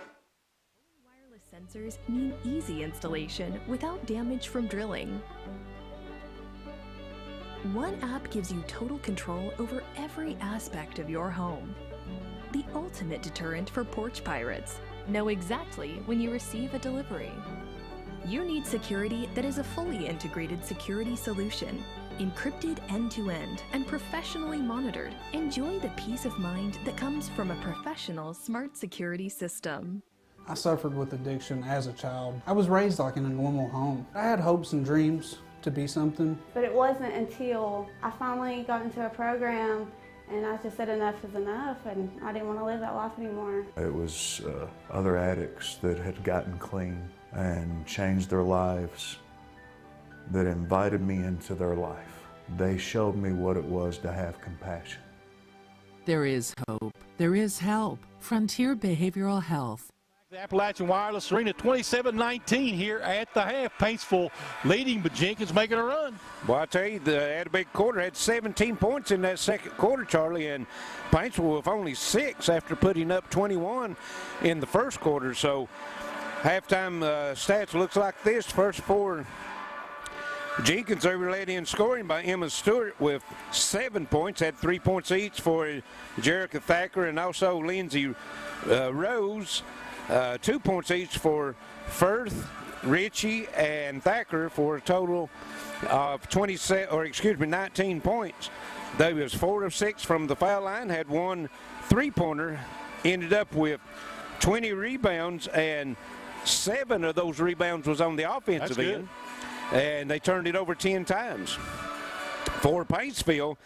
Wireless sensors mean easy installation without damage from drilling. One app gives you total control over every aspect of your home. The ultimate deterrent for porch pirates. Know exactly when you receive a delivery. You need security that is a fully integrated security solution, encrypted end-to-end and professionally monitored. Enjoy the peace of mind that comes from a professional smart security system. I suffered with addiction as a child. I was raised like in a normal home. I had hopes and dreams to be something. But it wasn't until I finally got into a program and I just said enough is enough, and I didn't want to live that life anymore. It was other addicts that had gotten clean and changed their lives that invited me into their life. They showed me what it was to have compassion. There is hope. There is help. Frontier Behavioral Health. The Appalachian Wireless Arena, 27-19 here at the half. Paintsville leading, but Jenkins making a run. Well, I tell you, they had a big quarter. Had 17 points in that second quarter, Charlie, and Paintsville with only 6 after putting up 21 in the first quarter. So halftime stats looks like this. First 4 Jenkins, they were led in scoring by Emma Stewart with 7 points, had 3 points each for Jerica Thacker and also Lindsay Rose, 2 points each for Firth, Ritchie, and Thacker for a total of 19 points. They was 4 of 6 from the foul line, had 1 3-pointer, ended up with 20 rebounds, and 7 of those rebounds was on the offensive end. And they turned it over 10 times. For Paintsville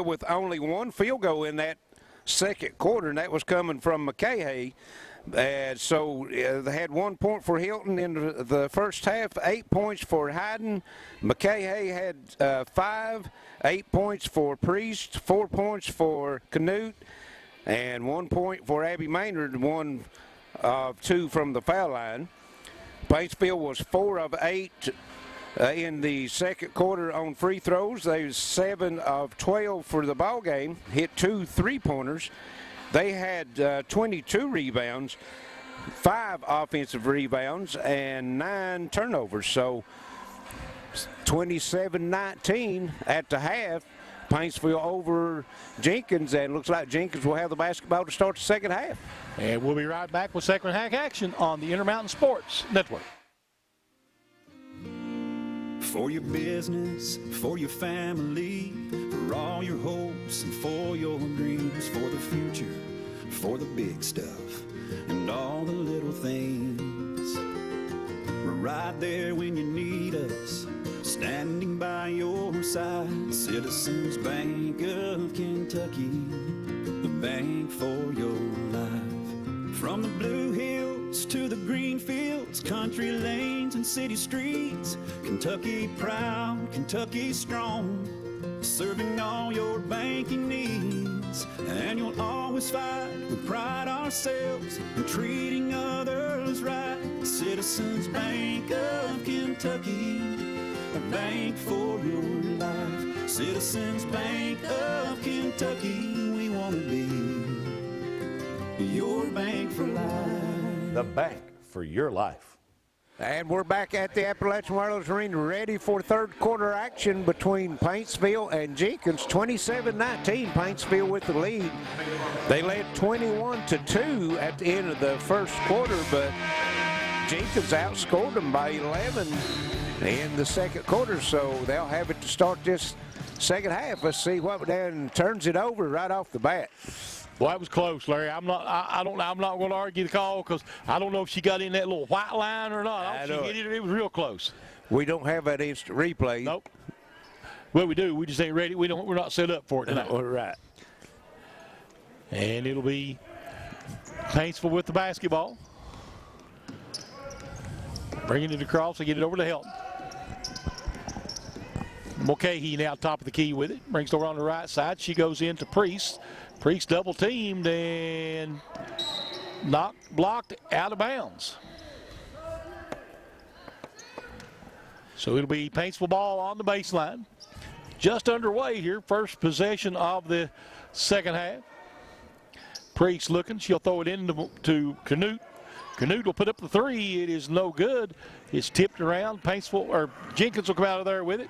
with only 1 field goal in that second quarter, and that was coming from McKay. So they had 1 point for Hilton in the first half, 8 points for Hayden. McKay had 5, 8 points for Priest, 4 points for Canute, and 1 point for Abby Maynard, 1 of 2 from the foul line. Paintsville was 4 of 8 in the second quarter on free throws. They was 7 of 12 for the ball game, hit 2 3-pointers. They had 22 rebounds, 5 offensive rebounds, and 9 turnovers. So 27-19 at the half. Paintsville over Jenkins, and looks like Jenkins will have the basketball to start the second half. And we'll be right back with second half action on the Intermountain Sports Network. For your business, for your family, for all your hopes and for your dreams, for the future, for the big stuff and all the little things. We're right there when you need us, standing by your side. Citizens Bank of Kentucky, the bank for your life. From the Blue Hills to the green fields, country lanes and city streets, Kentucky proud, Kentucky strong, serving all your banking needs. And you'll always fight with pride ourselves and treating others right. Citizens Bank of Kentucky, a bank for your life. Citizens Bank of Kentucky, we want to be your bank for life. The bank for your life. And we're back at the Appalachian Wireless Arena, ready for third quarter action between Paintsville and Jenkins. 27-19, Paintsville with the lead. They led 21-2 at the end of the first quarter, but Jenkins outscored them by 11 in the second quarter, so they'll have it to start this second half. Let's see what Dan turns it over right off the bat. Well, that was close, Larry. I'm not going to argue the call because I don't know if she got in that little white line or not. She hit it. It was real close. We don't have that instant replay. Nope. Well, we do. We just ain't ready. We're not set up for it tonight. All right. And it'll be Paintsville with the basketball. Bringing it across and get it over to Hilton. Mulcahy now top of the key with it. Brings it over on the right side. She goes into Priest. Priest double teamed and blocked out of bounds. So it'll be Paintsville ball on the baseline. Just underway here. First possession of the second half. Priest looking. She'll throw it into Canute. Canute will put up the three. It is no good. It's tipped around. Jenkins will come out of there with it.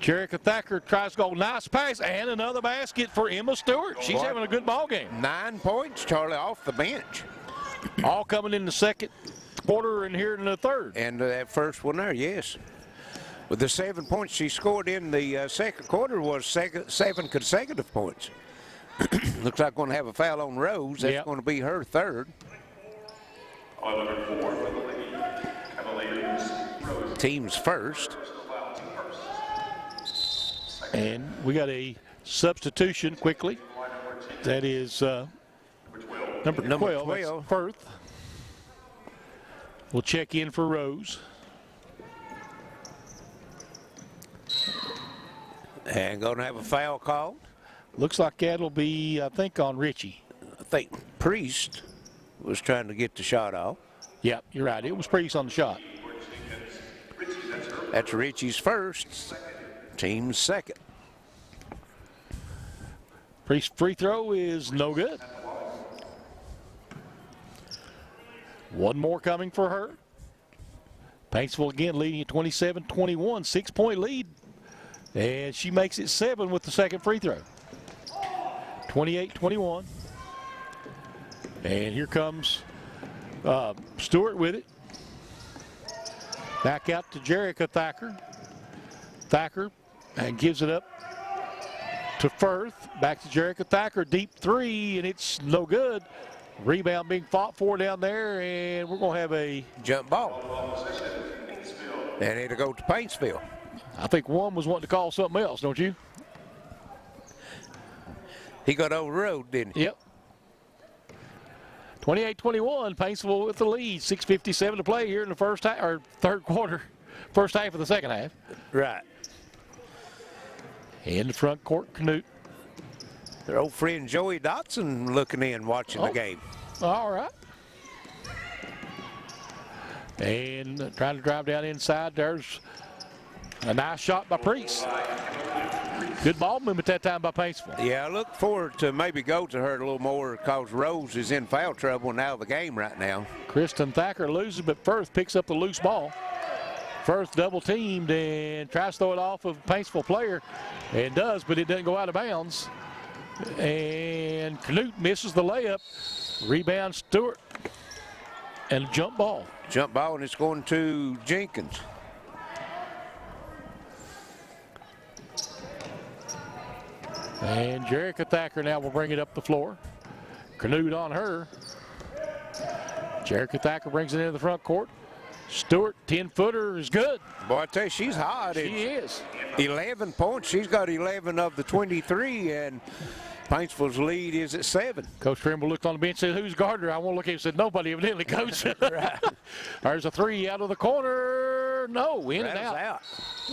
Jerica Thacker tries to go. Nice pass and another basket for Emma Stewart. She's having a good ball game. 9 points, Charlie, off the bench. All coming in the second quarter and here in the third. And that first one there, yes. With the 7 points she scored in the second quarter was 7 consecutive points. Looks like going to have a foul on Rose. That's going to be her third. On number 4 for the Lady Cavaliers, Rose. Team's first. And we got a substitution quickly. That is number 12. That's Firth. We'll check in for Rose. And going to have a foul call. Looks like that'll be, I think, on Ritchie. I think Priest was trying to get the shot off. Yep, you're right. It was Priest on the shot. That's Ritchie's first. Team's second. Priest free throw is no good. One more coming for her. Paintsville again leading at 27-21, 6-point lead. And she makes it 7 with the second free throw. 28-21. And here comes Stewart with it. Back out to Jerica Thacker. Thacker and gives it up to Firth. Back to Jerica Thacker. Deep three, and it's no good. Rebound being fought for down there, and we're going to have a jump ball. And it'll go to Paintsville. I think one was wanting to call something else, don't you? He got overrode, didn't he? Yep. 28-21, Paintsville with the lead. 6:57 to play here in the first half, or third quarter, first half of the second half. Right. In the front court, Canute. Their old friend Joey Dotson looking in, watching the game. All right. And trying to drive down inside. There's a nice shot by Priest. Good ball movement that time by Paintsville. Yeah, I look forward to maybe go to her a little more because Rose is in foul trouble and out of the game right now. Kristen Thacker loses, but Firth picks up the loose ball. Firth double teamed and tries to throw it off of a Paintsville player. And does, but it doesn't go out of bounds. And Canute misses the layup. Rebound Stewart. And a jump ball. Jump ball, and it's going to Jenkins. And Jerica Thacker now will bring it up the floor. Canute on her. Jerica Thacker brings it into the front court. Stewart, 10-footer is good. Boy, I tell you, she's hot. She is. 11 points. She's got 11 of the 23, and Paintsville's lead is at 7. Coach Trimble looked on the bench and said, who's guarding her? I won't look at him and said, nobody, evidently, Coach. Right. There's a three out of the corner. No, in and out.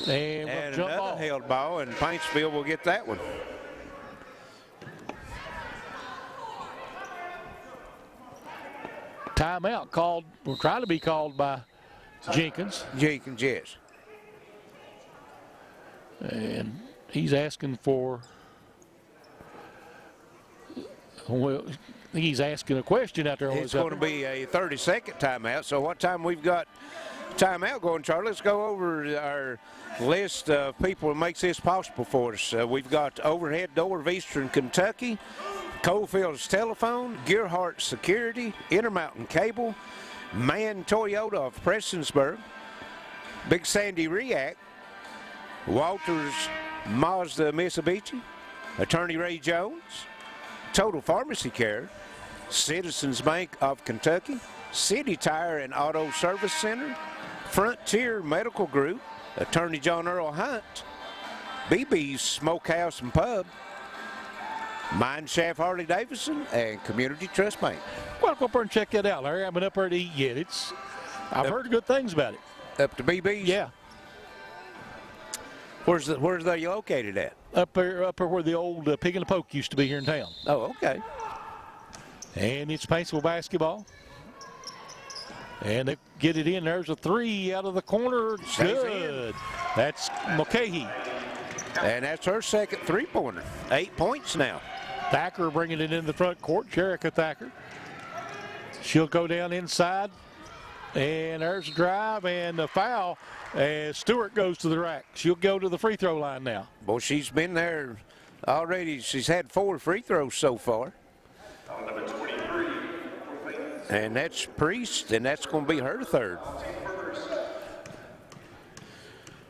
And jump another ball. held ball, and Paintsville will get that one. Timeout called, or trying to be called by Jenkins. Jenkins, yes. And he's asking for, well, he's asking a question out there. It's going to be a 30-second timeout. So what time we've got timeout going, Charlie? Let's go over our list of people who makes this possible for us. We've got Overhead Door of Eastern Kentucky, Coalfields Telephone, Gearheart Security, Intermountain Cable, Mann Toyota of Prestonsburg, Big Sandy RIAC, Walters Mazda Mitsubishi, Attorney Ray Jones, Total Pharmacy Care, Citizens Bank of Kentucky, City Tire and Auto Service Center, Frontier Medical Group, Attorney John Earl Hunt, BB's Smokehouse Pub, Mineshaft Harley Davidson, and Community Trust Bank. Well, go up there and check that out, Larry. I haven't been up there to eat yet. I've heard good things about it. Up to BB's? Yeah. Where's they located at? Up there where the old Pig and the Poke used to be here in town. Oh, okay. And it's Paintsville basketball. And they get it in. There's a three out of the corner. Good. That's Mulcahy. And that's her second three-pointer. 8 points now. Thacker bringing it in the front court. Jerica Thacker. She'll go down inside. And there's a drive and a foul as Stewart goes to the rack. She'll go to the free throw line now. Boy, she's been there already. She's had 4 free throws so far. And that's Priest, and that's going to be her third.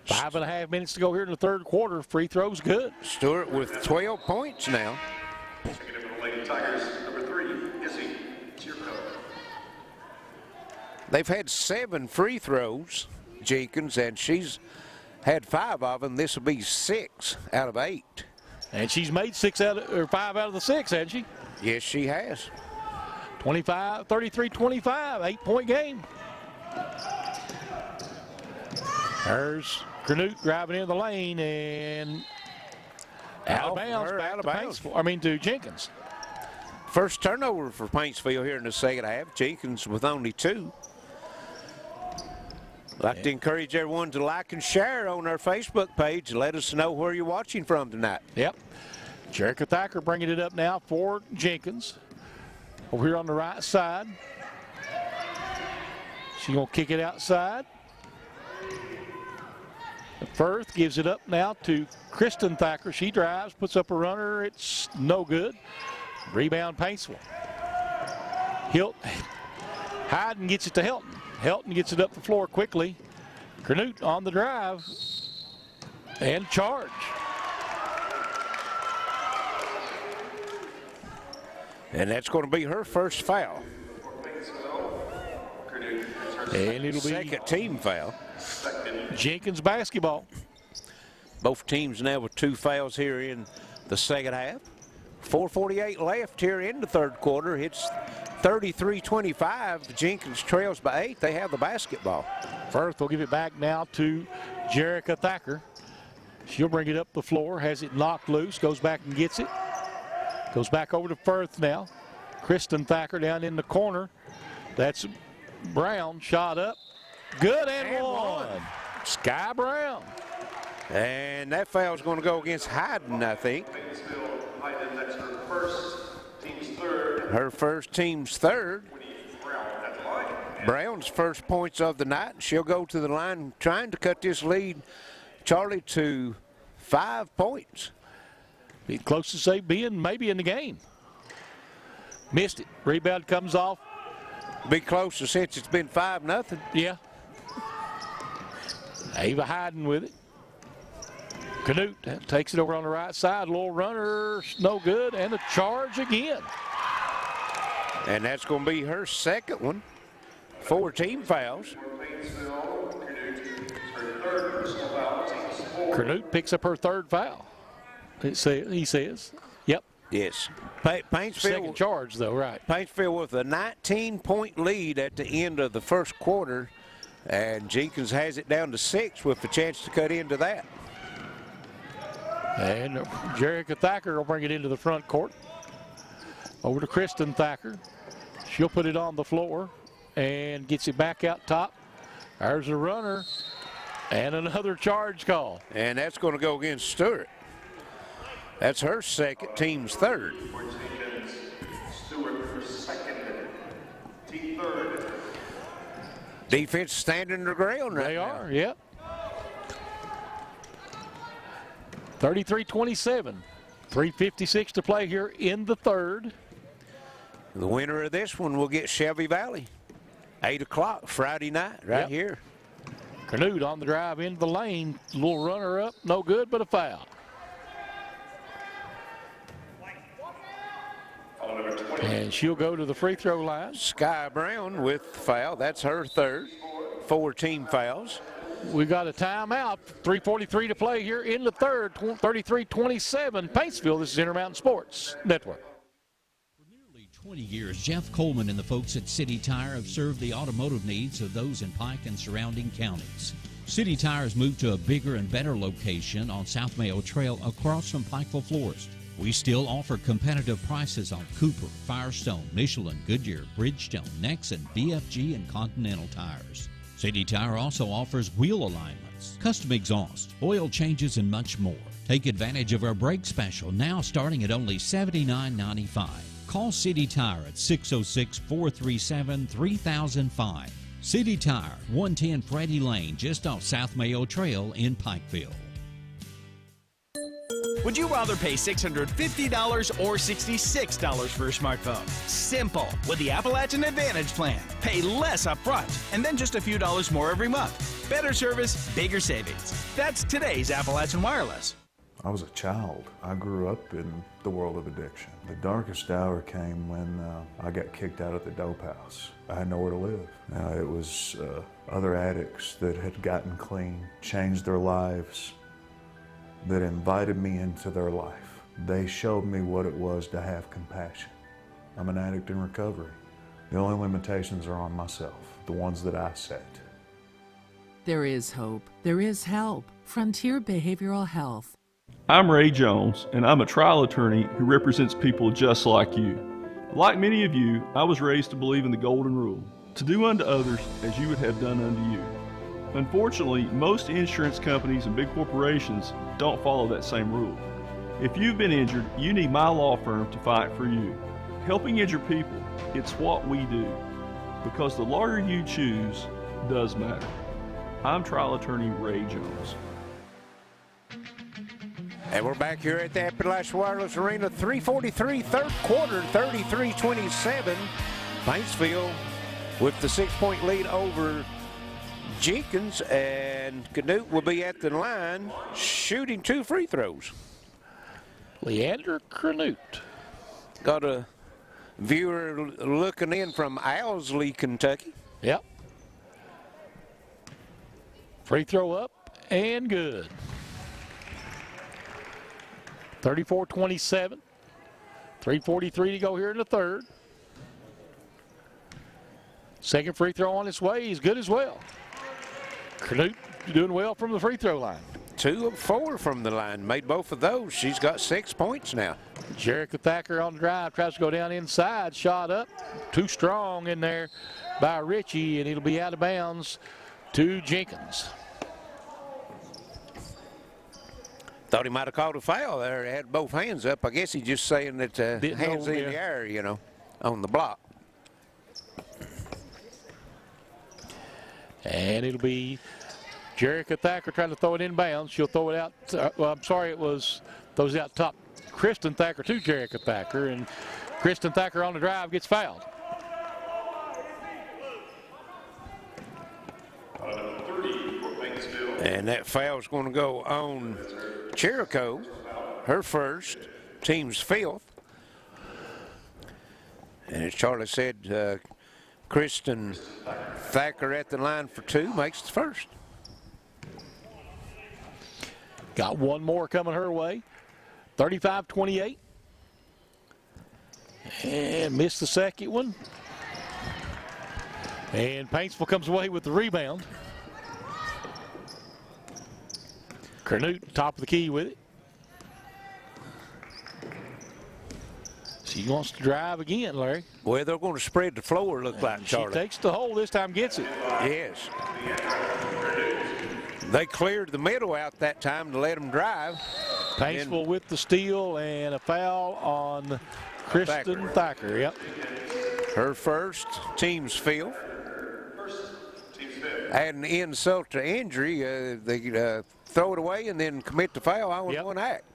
5.5 minutes to go here in the third quarter. Free throws good. Stewart with 12 points now. Lady Tigers, number 3, Izzy. They've had 7 free throws, Jenkins, and she's had 5 of them. This will be 6 out of 8. And she's made 5 out of the 6, hasn't she? Yes, she has. 33-25, 8-point game. There's Canute driving in the lane and out of bounds back to Paintsville. I mean to Jenkins. First turnover for Paintsville here in the second half. Jenkins with only 2. I'd like to encourage everyone to like and share on our Facebook page and let us know where you're watching from tonight. Yep. Jerica Thacker bringing it up now for Jenkins. Over here on the right side. She's going to kick it outside. Firth gives it up now to Kristen Thacker. She drives, puts up a runner. It's no good. Rebound Paintsville. Hayden gets it to Helton. Helton gets it up the floor quickly. Canute on the drive and charge. And that's going to be her first foul. And it'll be second team foul. Jenkins basketball. Both teams now with 2 fouls here in the second half. 4:48 left here in the third quarter. It's 33-25. Jenkins trails by 8. They have the basketball. Firth will give it back now to Jerica Thacker. She'll bring it up the floor, has it knocked loose, goes back and gets it. Goes back over to Firth now. Kristen Thacker down in the corner. That's Brown, shot up. Good and one. Sky Brown. And that foul is going to go against Hayden, I think. Her first team's third. Brown's first points of the night. She'll go to the line trying to cut this lead, Charlie, to 5 points. Be closest they've been maybe in the game. Missed it. Rebound comes off. Be closer since it's been 5-0. Yeah. Ava Hayden with it. Canute takes it over on the right side. Little runner, no good, and a charge again. And that's going to be her second one. 4 team fouls. Canute picks up her third foul. He says. Yep. Yes. Paintsville. Second charge, though, right. Paintsville with a 19-point lead at the end of the first quarter. And Jenkins has it down to 6 with a chance to cut into that. And Jerica Thacker will bring it into the front court. Over to Kristen Thacker. She'll put it on the floor and gets it back out top. There's a runner and another charge call. And that's going to go against Stewart. That's her second, team's third. Defense standing their ground right now. They are, yep. 33-27. 3:56 to play here in the third. The winner of this one will get Shelby Valley. 8 o'clock Friday night right here. Canute on the drive into the lane. Little runner up, no good, but a foul. And she'll go to the free throw line. Sky Brown with foul. That's her third. 4 team fouls. We got a timeout. 3:43 to play here in the third. 33-27. Paintsville. This is Intermountain Sports Network. 20 years, Jeff Coleman and the folks at City Tire have served the automotive needs of those in Pike and surrounding counties. City Tire has moved to a bigger and better location on South Mayo Trail across from Pikeville Florist. We still offer competitive prices on Cooper, Firestone, Michelin, Goodyear, Bridgestone, Nex, and BFG and Continental tires. City Tire also offers wheel alignments, custom exhaust, oil changes, and much more. Take advantage of our brake special now starting at only $79.95. Call City Tire at 606-437-3005. City Tire, 110 Freddie Lane, just off South Mayo Trail in Pikeville. Would you rather pay $650 or $66 for a smartphone? Simple. With the Appalachian Advantage plan. Pay less up front and then just a few dollars more every month. Better service, bigger savings. That's today's Appalachian Wireless. I was a child. I grew up in the world of addiction. The darkest hour came when I got kicked out of the dope house. I had nowhere to live. It was other addicts that had gotten clean, changed their lives, that invited me into their life. They showed me what it was to have compassion. I'm an addict in recovery. The only limitations are on myself, the ones that I set. There is hope. There is help. Frontier Behavioral Health. I'm Ray Jones, and I'm a trial attorney who represents people just like you. Like many of you, I was raised to believe in the golden rule, to do unto others as you would have done unto you. Unfortunately, most insurance companies and big corporations don't follow that same rule. If you've been injured, you need my law firm to fight for you. Helping injured people, it's what we do, because the lawyer you choose does matter. I'm trial attorney Ray Jones. And we're back here at the Appalachian Wireless Arena, 3:43, third quarter, 33-27. Paintsville with the 6-point lead over Jenkins, and Canute will be at the line shooting 2 free throws. Leander Canute. Got a viewer looking in from Owsley, Kentucky. Yep. Free throw up and good. 34-27. 3:43 to go here in the third. Second free throw on its way. He's good as well. Canute doing well from the free throw line. 2 of 4 from the line. Made both of those. She's got 6 points now. Jerica Thacker on the drive. Tries to go down inside. Shot up. Too strong in there by Ritchie, and it'll be out of bounds to Jenkins. Thought he might have called a foul there. He had both hands up. I guess he's just saying that hands in the air, you know, on the block. And it'll be Jerica Thacker trying to throw it inbounds. She'll throw it out. Well, I'm sorry, throws it out top. Kristen Thacker to Jerica Thacker, and Kristen Thacker on the drive gets fouled. And that foul's going to go on Cherico, her first, team's 5th. And as Charlie said, Kristen Thacker at the line for 2 makes the first. Got one more coming her way. 35-28. And missed the second one. And Paintsville comes away with the rebound. Canute, top of the key with it. She wants to drive again, Larry. Well, they're going to spread the floor, look like, Charlie. She takes the hole this time, gets it. Yes. They cleared the middle out that time to let them drive. Paintsville with the steal and a foul on Kristen Thacker. Yep. Her first, team's 5th. Adding insult to injury, they throw it away and then commit the foul on one act.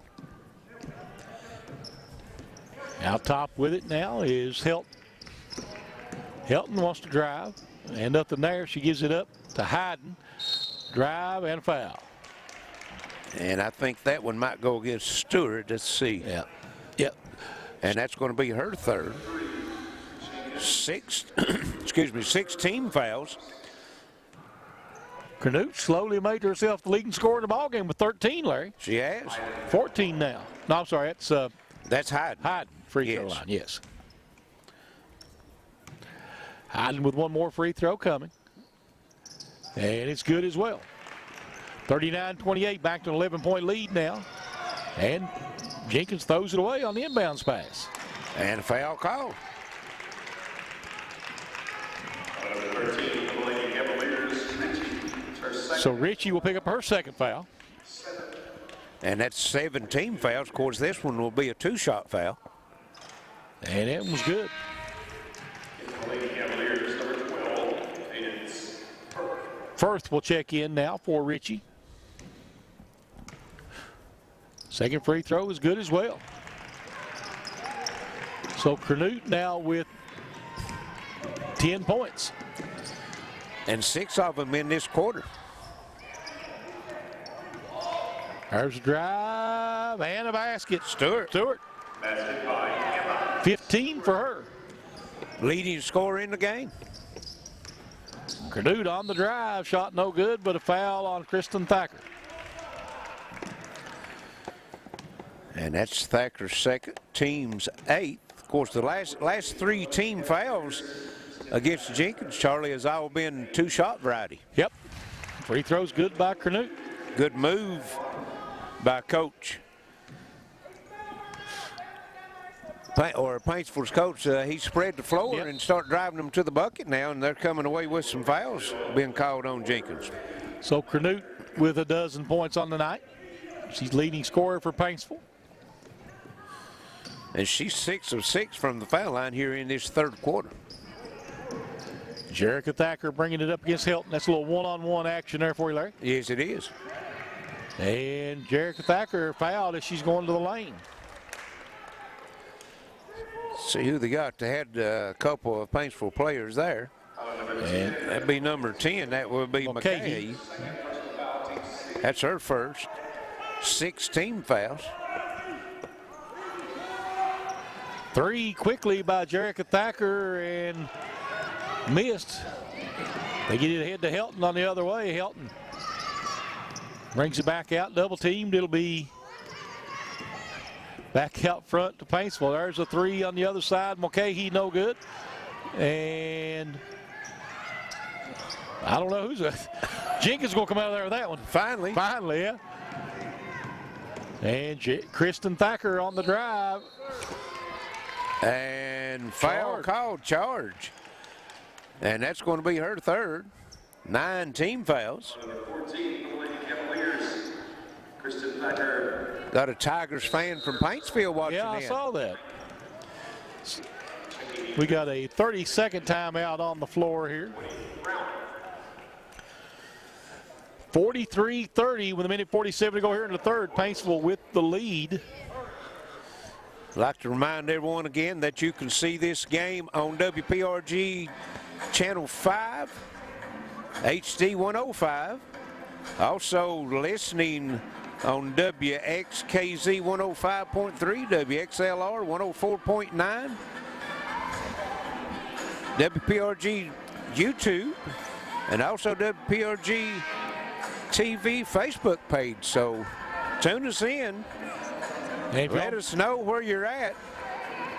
Out top with it now is Helton. Helton wants to drive, and nothing there. She gives it up to Hayden. Drive and foul. And I think that one might go against Stewart. Let's see. Yeah. Yep. And that's going to be her third. 16 fouls. Canute slowly made herself the leading scorer in the ballgame with 13, Larry. She has. 14 now. No, I'm sorry. That's Hayden. Hayden, free throw line, yes. Hayden with one more free throw coming. And it's good as well. 39-28, back to an 11-point lead now. And Jenkins throws it away on the inbounds pass. And a foul call. So Ritchie will pick up her second foul. And that's 17 fouls. Of course, this one will be a 2-shot foul. And it was good. Firth will check in now for Ritchie. Second free throw is good as well. So Canute now with 10 points. And 6 of them in this quarter. There's a drive and a basket. Stewart. 15 for her. Leading scorer in the game. Canute on the drive, shot no good, but a foul on Kristen Thacker. And that's Thacker's second, team's 8th. Of course, the last 3 team fouls against Jenkins, Charlie, has all been 2-shot variety. Yep. Free throw's good by Canute. Good move by Coach. Paintsville's coach, he spread the floor and start driving them to the bucket now, and they're coming away with some fouls being called on Jenkins. So Canute with a dozen points on the night. She's leading scorer for Paintsville. And she's 6 of 6 from the foul line here in this third quarter. Jerica Thacker bringing it up against Helton. That's a little one-on-one action there for you, Larry. Yes, it is. And Jerica Thacker fouled as she's going to the lane. See who they got. They had a couple of Paintsville players there. And that'd be number 10. That would be McKay. That's her first. 6 team fouls. 3 quickly by Jerica Thacker and missed. They get it ahead to Helton on the other way. Helton brings it back out, double teamed. It'll be back out front to Paintsville. There's a 3 on the other side. Mulcahy, no good. And I don't know who's Jenkins going to come out of there with that one. Finally. Finally, yeah. And Kristen Thacker on the drive. And foul called, charge. And that's going to be her third. 9 team fouls. Number 14, the Lady Cavaliers, Kristen Thacker. Got a Tigers fan from Paintsville watching. Yeah, I saw that. We got a 30-second timeout on the floor here. 43-30 with a minute 47 to go here in the third. Paintsville with the lead. I'd like to remind everyone again that you can see this game on WPRG Channel 5, HD 105. Also listening on WXKZ 105.3, WXLR 104.9, WPRG YouTube, and also WPRG TV Facebook page. So tune us in. Let us know where you're at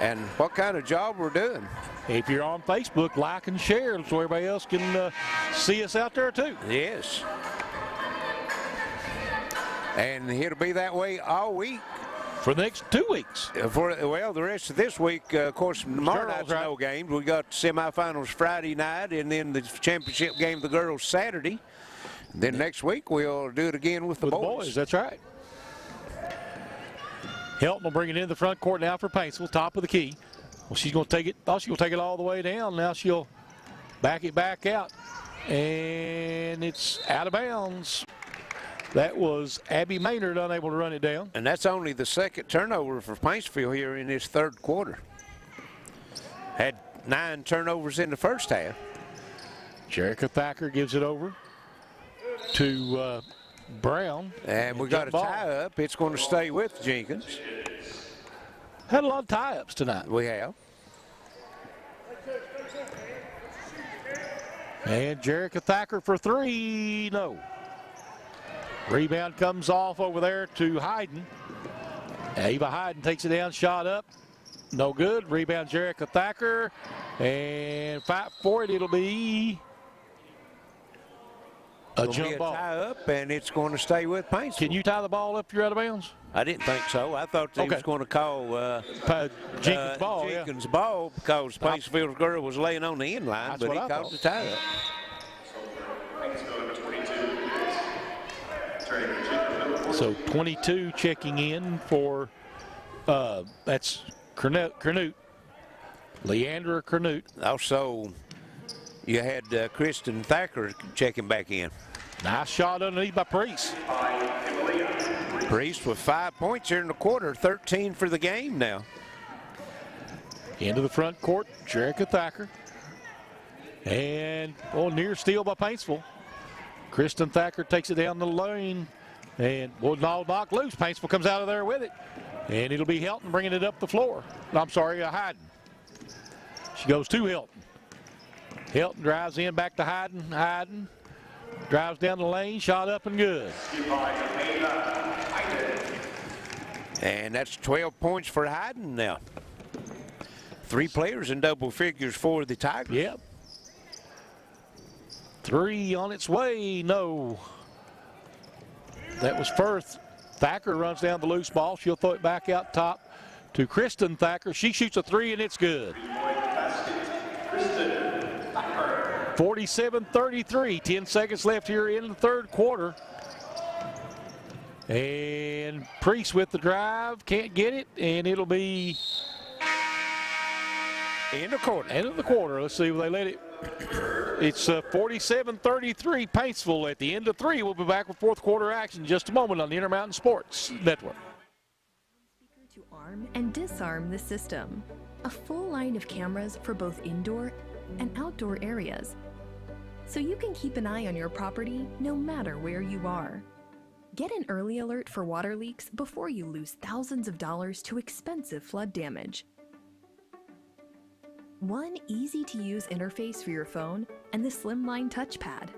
and what kind of job we're doing. If you're on Facebook, like and share so everybody else can see us out there too. Yes. And it'll be that way all week. For the next 2 weeks. Well, the rest of this week, of course, tomorrow night's no games. We got semifinals Friday night and then the championship game, the girls, Saturday. Then next week, we'll do it again with the boys. That's right. Helton will bring it into the front court now for Paintsville, top of the key. Well, she's going to take it. Thought she was going to take it all the way down. Now she'll back it back out. And it's out of bounds. That was Abby Maynard unable to run it down. And that's only the second turnover for Paintsville here in this third quarter. Had 9 turnovers in the first half. Jerica Thacker gives it over to Brown. And we got a tie-up. It's going to stay with Jenkins. Had a lot of tie-ups tonight. We have. And Jerica Thacker for 3, no. Rebound comes off over there to Hayden. Ava Hayden takes it down, shot up. No good. Rebound Jerica Thacker. And fight for it, it'll be a jump ball. Tie up, and it's going to stay with Paintsville. Can you tie the ball up if you're out of bounds? I didn't think so. I thought they was going to call Jenkins ball. Jenkins ball because Paintsville's girl was laying on the end line, but he called the tie up. So 22 checking in for, that's Cornute, Leandra Cornute. Also, you had Kristen Thacker checking back in. Nice shot underneath by Priest. Priest with 5 points here in the quarter, 13 for the game now. Into the front court, Jerica Thacker. And, near steal by Paintsville. Kristen Thacker takes it down the lane. And knocked loose. Paintsville comes out of there with it. And it'll be Helton bringing it up the floor. I'm sorry, Hayden. She goes to Helton. Helton drives in back to Hayden. Hayden drives down the lane, shot up and good. And that's 12 points for Hayden now. 3 players in double figures for the Tigers. Yep. 3 on its way, no. That was Firth. Thacker runs down the loose ball. She'll throw it back out top to Kristen Thacker. She shoots a 3 and it's good. 47-33. 10 seconds left here in the third quarter. And Priest with the drive. Can't get it. And it'll be End of quarter. End of the quarter. Let's see if they let it. It's 47-33 Paintsville at the end of 3. We'll be back with fourth quarter action in just a moment on the Intermountain Sports Network. To arm and disarm the system. A full line of cameras for both indoor and outdoor areas. So you can keep an eye on your property no matter where you are. Get an early alert for water leaks before you lose thousands of dollars to expensive flood damage. One easy-to-use interface for your phone and the slimline touchpad.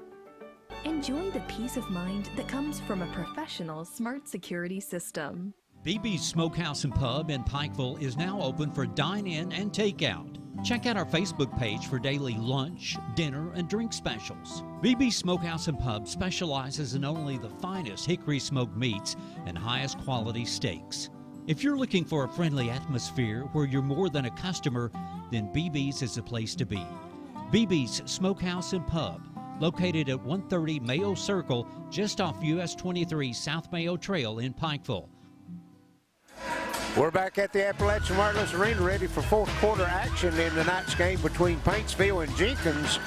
Enjoy the peace of mind that comes from a professional smart security system. BB's Smokehouse and Pub in Pikeville is now open for dine-in and takeout. Check out our Facebook page for daily lunch, dinner, and drink specials. BB's Smokehouse and Pub specializes in only the finest hickory smoked meats and highest quality steaks. If you're looking for a friendly atmosphere where you're more than a customer, then BB's is the place to be. BB's Smokehouse and Pub, located at 130 Mayo Circle, just off US 23 South Mayo Trail in Pikeville. We're back at the Appalachian Wireless Arena, ready for fourth quarter action in tonight's game between Paintsville and Jenkins.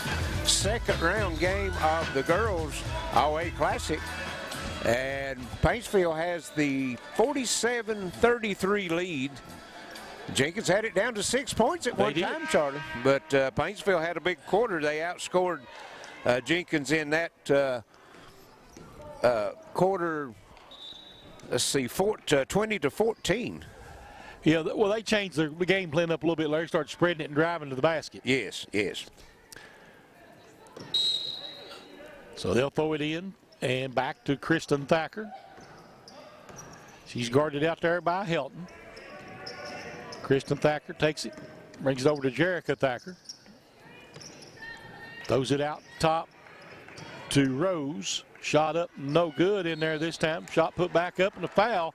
Second round game of the girls All-A Classic. And Paintsville has the 47-33 lead. Jenkins had it down to 6 points at one time, Charlie. But Paintsville had a big quarter. They outscored Jenkins in that quarter, let's see, 20-14. Yeah, well, they changed their game plan up a little bit. Larry started spreading it and driving to the basket. Yes, yes. So they'll throw it in and back to Kristen Thacker. She's guarded out there by Helton. Kristen Thacker takes it, brings it over to Jerica Thacker. Throws it out top to Rose. Shot up, no good in there this time. Shot put back up, and a foul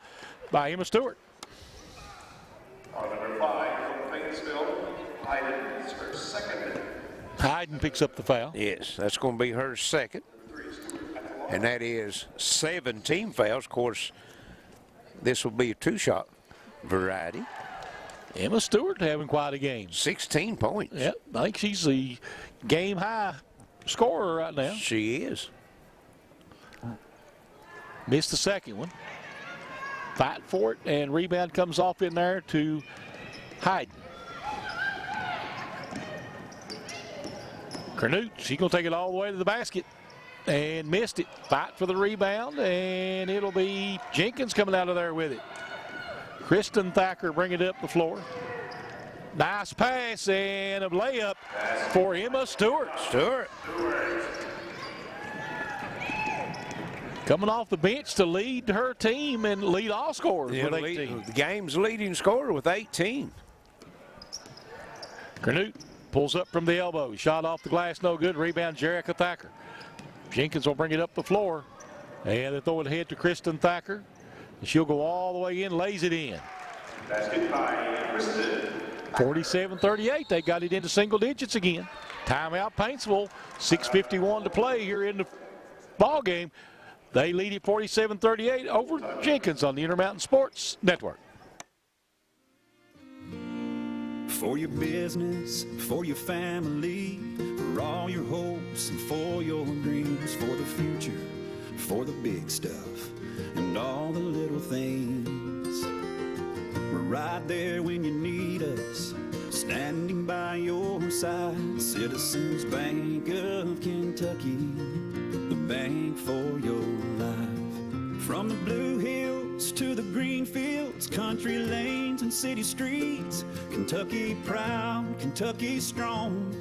by Emma Stewart. On number 5 from Paintsville, Hayden is her second. Hayden picks up the foul. Yes, that's going to be her second. And that is 7 team fouls. Of course, this will be a two-shot variety. Emma Stewart having quite a game. 16 points. Yep, I think she's the game-high scorer right now. She is. Missed the second one. Fight for it, and rebound comes off in there to Hayden. Canute, she's going to take it all the way to the basket and missed it. Fight for the rebound, and it'll be Jenkins coming out of there with it. Kristen Thacker bring it up the floor. Nice pass and a layup for Emma Stewart. Stewart. Coming off the bench to lead her team and lead all scorers with 18. The game's leading scorer with 18. Canute pulls up from the elbow. Shot off the glass, no good. Rebound, Jerica Thacker. Jenkins will bring it up the floor. And they throw it ahead to Kristen Thacker. She'll go all the way in, lays it in. Basket by Kristen. 47-38. They got it into single digits again. Timeout Paintsville. 6:51 to play here in the ball game. They lead it 47-38 over Jenkins on the Intermountain Sports Network. For your business, for your family, for all your hopes and for your dreams, for the future, for the big stuff and all the little things. We're right there when you need us, standing by your side. Citizens Bank of Kentucky, the bank for your life. From the blue hills to the green fields, country lanes and city streets, Kentucky proud, Kentucky strong,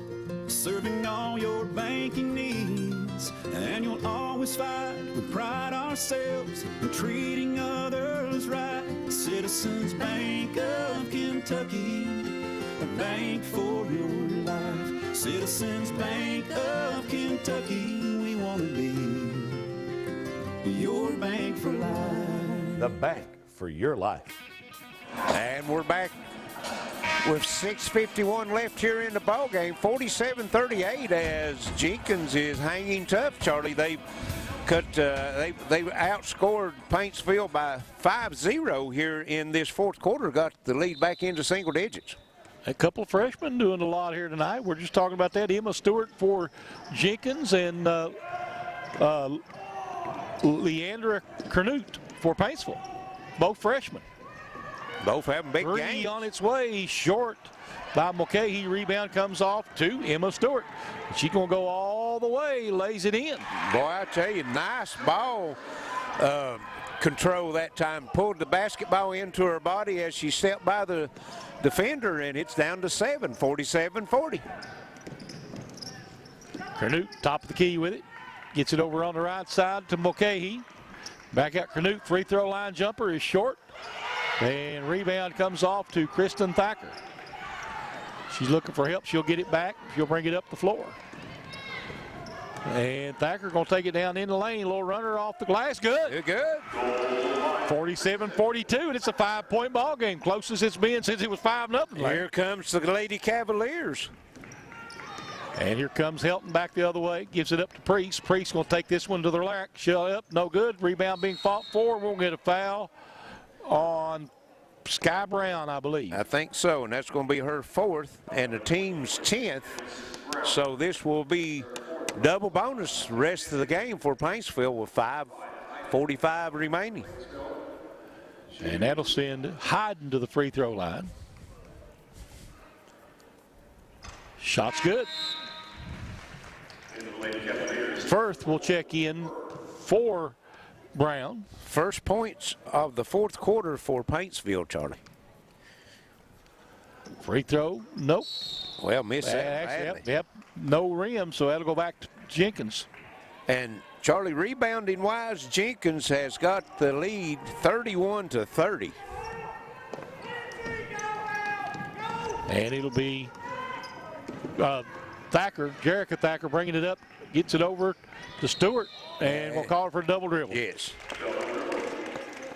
serving all your banking needs. And you'll always fight with pride ourselves and treating others right. Citizens Bank of Kentucky, a bank for your life. Citizens Bank of Kentucky, we want to be your bank for life. The bank for your life. And we're back with 6:51 left here in the ball game. 47-38 as Jenkins is hanging tough, Charlie. They outscored Paintsville by 5-0 here in this fourth quarter, got the lead back into single digits. A couple of freshmen doing a lot here tonight. We're just talking about that. Emma Stewart for Jenkins and Leandra Canute for Paintsville. Both freshmen. Both having big Three games. on its way, short by Mulcahy. Rebound comes off to Emma Stewart. She's going to go all the way, lays it in. Boy, I tell you, nice ball control that time. Pulled the basketball into her body as she stepped by the defender, and it's down to 7, 47-40. Canute, top of the key with it. Gets it over on the right side to Mulcahy. Back out Canute, free throw line jumper is short. And rebound comes off to Kristen Thacker. She's looking for help. She'll get it back. She'll bring it up the floor. And Thacker going to take it down in the lane. Little runner off the glass. Good. Good. 47-42, and it's a 5-point ball game. Closest it's been since it was 5-0. Here comes the Lady Cavaliers. And here comes Helton back the other way. Gives it up to Priest. Priest going to take this one to the rack. Shell up. No good. Rebound being fought for. We'll get a foul on Sky Brown, I believe. I think so, and that's going to be her 4th and the team's 10th. So this will be double bonus rest of the game for Paintsville with 5:45 remaining. And that'll send Hayden to the free throw line. Shot's good. Firth will check in for Brown. First points of the 4th quarter for Paintsville, Charlie. Free throw, nope. Well, missed that badly. Yep, no rim, so that'll go back to Jenkins. And Charlie, rebounding wise, Jenkins has got the lead 31-30. And it'll be Thacker, Jerica Thacker bringing it up, gets it over to Stewart, and we'll call it for a double dribble. Yes.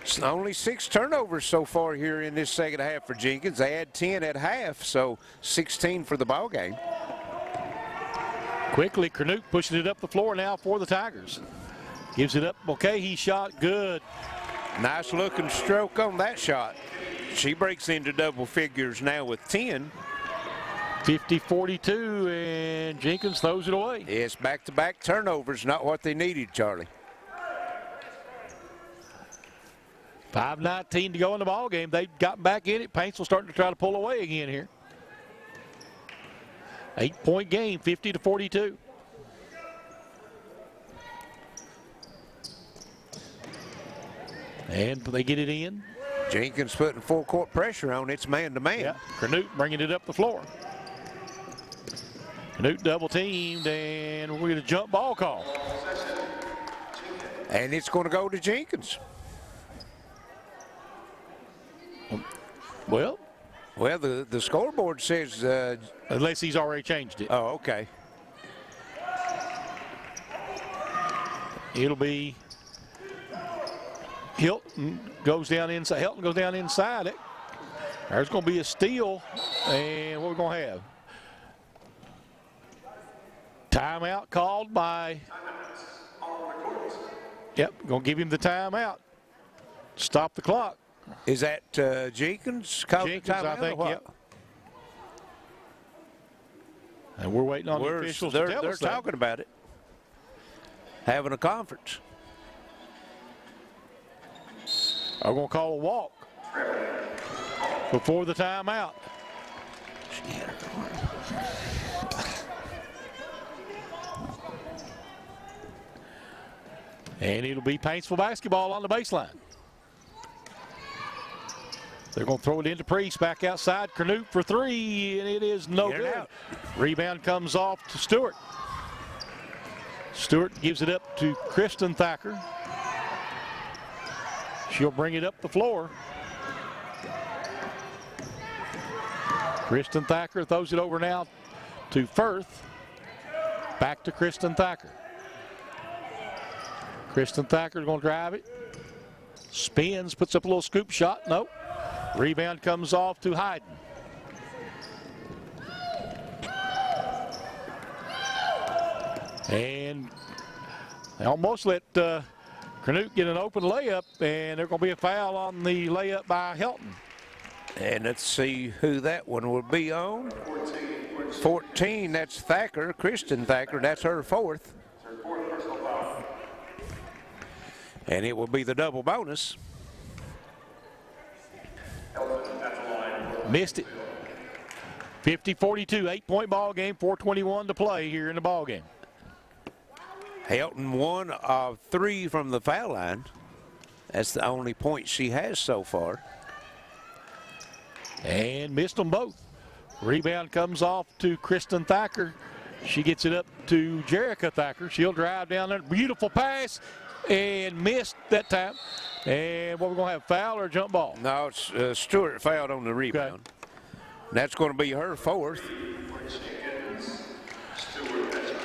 It's only 6 turnovers so far here in this second half for Jenkins. They had 10 at half, so 16 for the ball game. Quickly, Canute pushing it up the floor now for the Tigers. Gives it up. Mulcahy shot good. Nice looking stroke on that shot. She breaks into double figures now with 10. 50-42, and Jenkins throws it away. Yes, back-to-back turnovers, not what they needed, Charlie. 5:19 to go in the ball game. They've gotten back in it. Paintsville starting to try to pull away again here. 8-point game, 50-42. And they get it in. Jenkins putting full court pressure on. It's man-to-man. Yeah, Canute bringing it up the floor. Canute double teamed, and we're going to jump ball call. And it's going to go to Jenkins. Well, the scoreboard says... unless he's already changed it. Oh, okay. It'll be Hilton goes down inside. Hilton goes down inside it. There's going to be a steal, and what we're going to have? Timeout called by... Yep, going to give him the timeout. Stop the clock. Is that Jenkins? Jenkins, I think, yep. And we're waiting on the officials to tell us They're talking about it. Having a conference. I'm going to call a walk before the timeout. And it'll be Paintsville basketball on the baseline. They're going to throw it into Priest back outside. Canute for 3, and it is no good. Rebound comes off to Stewart. Stewart gives it up to Kristen Thacker. She'll bring it up the floor. Kristen Thacker throws it over now to Firth. Back to Kristen Thacker. Kristen Thacker going to drive it. Spins, puts up a little scoop shot. Nope. Rebound comes off to Hayden. And they almost let Canute get an open layup, and there's going to be a foul on the layup by Helton. And let's see who that one will be on. 14, that's Thacker, Kristen Thacker. That's her fourth. And it will be the double bonus. Missed it. 50-42, 8-point ball game, 4:21 to play here in the ball game. Helton 1 of 3 from the foul line. That's the only point she has so far. And missed them both. Rebound comes off to Kristen Thacker. She gets it up to Jerica Thacker. She'll drive down there. Beautiful pass and missed that time. And what we're going to have, foul or jump ball? No, it's Stewart fouled on the rebound. Okay. That's going to be her fourth.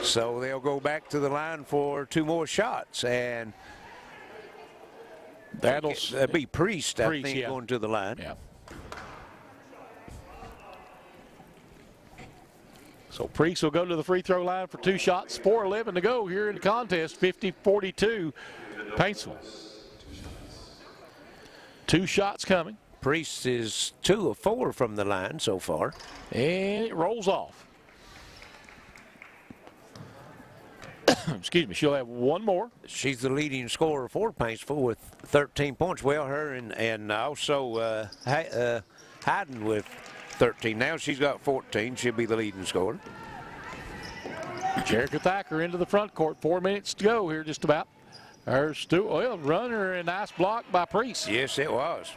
So they'll go back to the line for 2 more shots. And that'll be Priest, I think, going to the line. Yeah. So Priest will go to the free throw line for 2 shots. 4:11 to go here in the contest. 50-42, Paintsville. 2 shots coming. Priest is 2 of 4 from the line so far. And it rolls off. Excuse me, she'll have 1 more. She's the leading scorer for Paintsville with 13 points. Well, her and also Hayden with 13. Now she's got 14. She'll be the leading scorer. Jerica Thacker into the front court. 4 minutes to go here just about. There's Stu Oil, runner, and nice block by Priest. Yes, it was.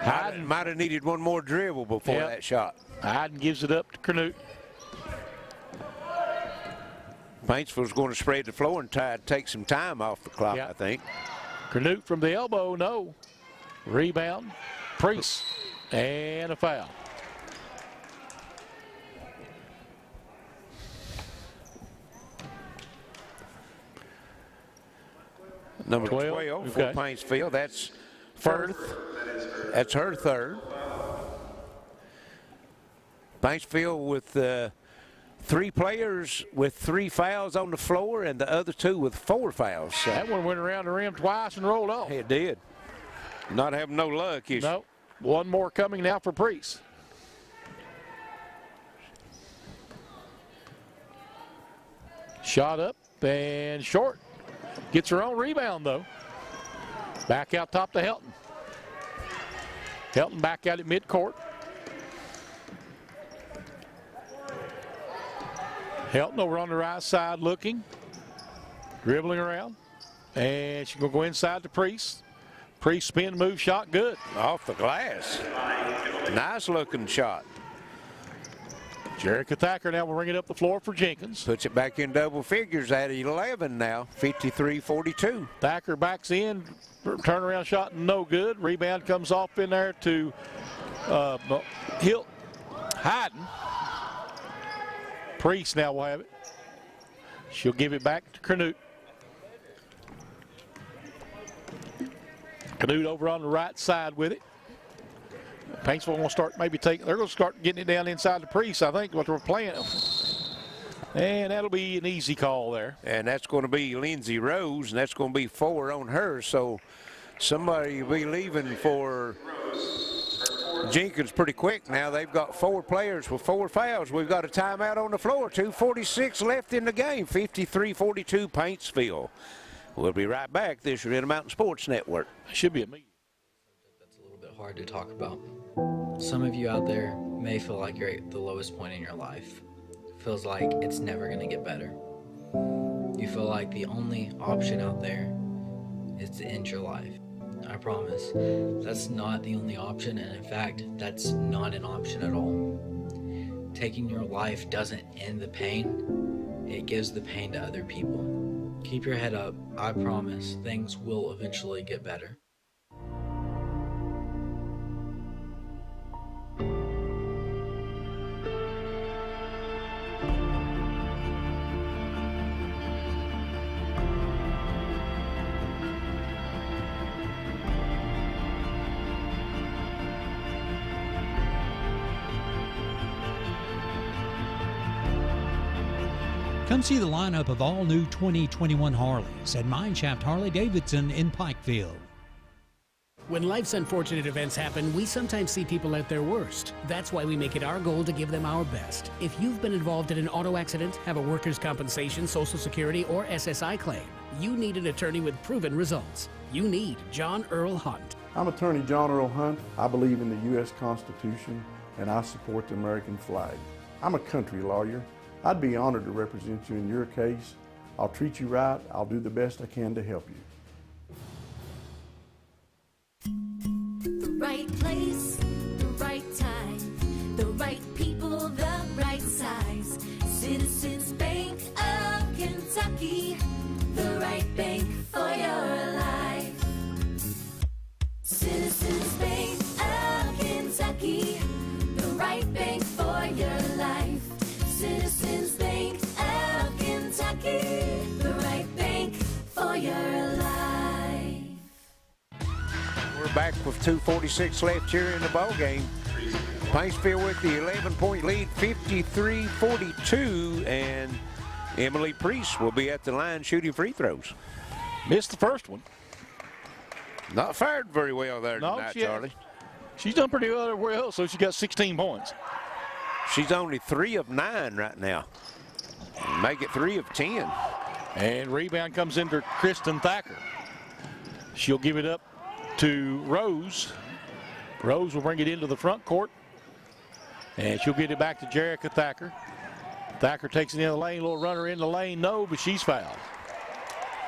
Hayden might have needed 1 more dribble before that shot. Hayden gives it up to Canute. Paintsville's going to spread the floor and take some time off the clock, I think. Canute from the elbow, no. Rebound, Priest, and a foul. Number 12 for Paintsville. That's Firth. That's her third. Paintsville with 3 players with 3 fouls on the floor and the other 2 with 4 fouls. So that one went around the rim twice and rolled off. It did. Not having no luck. No. 1 more coming now for Priest. Shot up and short. Gets her own rebound, though. Back out top to Helton. Helton back out at midcourt. Helton over on the right side looking. Dribbling around. And she's going to go inside to Priest. Priest spin move shot, good. Off the glass. Nice looking shot. Jerica Thacker now will bring it up the floor for Jenkins. Puts it back in double figures at 11 now, 53-42. Thacker backs in, turnaround shot no good. Rebound comes off in there to Hayden. Priest now will have it. She'll give it back to Canute. Canute over on the right side with it. Paintsville going to start they're going to start getting it down inside the Priest, I think, what they're playing. And that'll be an easy call there. And that's going to be Lindsay Rose, and that's going to be 4 on her. So somebody will be leaving for Jenkins pretty quick now. They've got 4 players with 4 fouls. We've got a timeout on the floor. 2:46 left in the game. 53-42 Paintsville. We'll be right back. This is Intermountain Sports Network. Should be a meeting. That's a little bit hard to talk about. Some of you out there may feel like you're at the lowest point in your life. Feels like it's never going to get better. You feel like the only option out there is to end your life. I promise, that's not the only option, and in fact, that's not an option at all. Taking your life doesn't end the pain, it gives the pain to other people. Keep your head up, I promise, things will eventually get better. Come see the lineup of all new 2021 Harleys at Mineshaft Harley Davidson in Pikeville. When life's unfortunate events happen, we sometimes see people at their worst. That's why we make it our goal to give them our best. If you've been involved in an auto accident, have a workers' compensation, Social Security, or SSI claim, you need an attorney with proven results. You need John Earl Hunt. I'm attorney John Earl Hunt. I believe in the U.S. Constitution, and I support the American flag. I'm a country lawyer. I'd be honored to represent you in your case. I'll treat you right. I'll do the best I can to help you. The right place, the right time, the right people, the right size. Citizens Bank of Kentucky, the right bank for your life. Citizens Bank of Kentucky, the right bank for your life. Citizens Bank of Kentucky, the right bank for your life. We're back with 2:46 left here in the ball game. Paintsville with the 11-point lead, 53-42, and Emily Priest will be at the line shooting free throws. Missed the first one. Not fared very well there tonight, Charlie. She's done pretty well, so she got 16 points. She's only 3 of 9 right now. Make it 3 of 10. And rebound comes into Kristen Thacker. She'll give it up to Rose. Rose will bring it into the front court. And she'll get it back to Jerica Thacker. Thacker takes it in the lane, little runner in the lane, no, but she's fouled.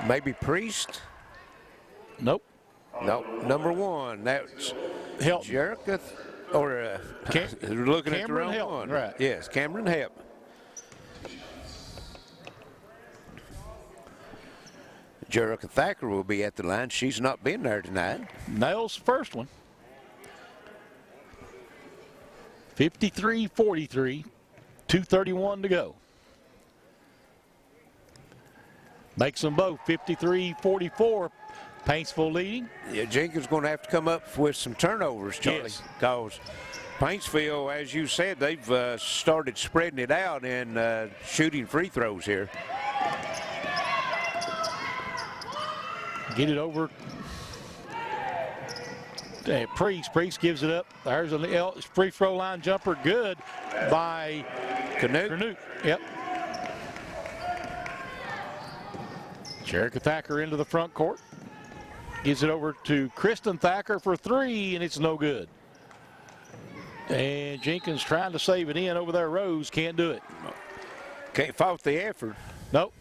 Maybe Priest? Nope. Nope, number 1, that's Jerica, or looking at the wrong Help, one. Right. Yes, Cameron Help. Jerica Thacker will be at the line. She's not been there tonight. Nails first one. 53-43, 2:31 to go. Makes them both 53-44. Paintsville leading. Yeah, Jenkins going to have to come up with some turnovers, Charlie, because Paintsville, as you said, they've started spreading it out and shooting free throws here. Get it over. Priest. Priest gives it up. There's a free throw line jumper. Good by Canute. Yep. Jerica Thacker into the front court. Gives it over to Kristen Thacker for 3, and it's no good. And Jenkins trying to save it in over there. Rose can't do it. Can't fault the effort. Nope.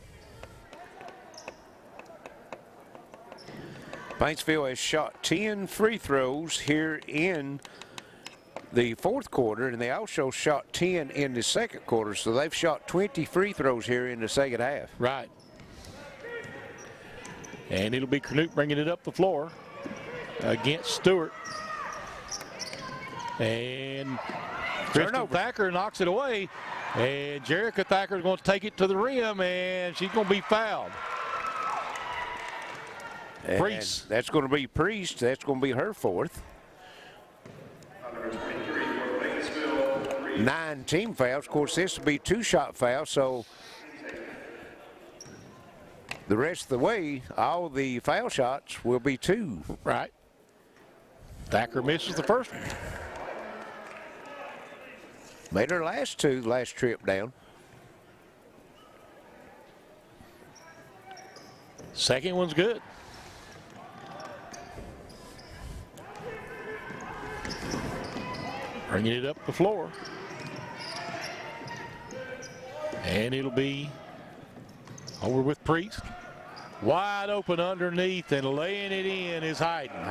Paintsville has shot 10 free throws here in the fourth quarter, and they also shot 10 in the second quarter, so they've shot 20 free throws here in the second half. Right. And it'll be Canute bringing it up the floor against Stewart. And Kristen Thacker knocks it away. And Jerica Thacker is going to take it to the rim, and she's going to be fouled. And Priest. That's going to be Priest. That's going to be her 4th. 9 team fouls. Of course, this will be 2-shot fouls, so the rest of the way, all the foul shots will be 2. Right. Thacker misses the first one. Made her last 2 last trip down. Second one's good. Bringing it up the floor. And it'll be over with Priest. Wide open underneath, and laying it in is Hayden.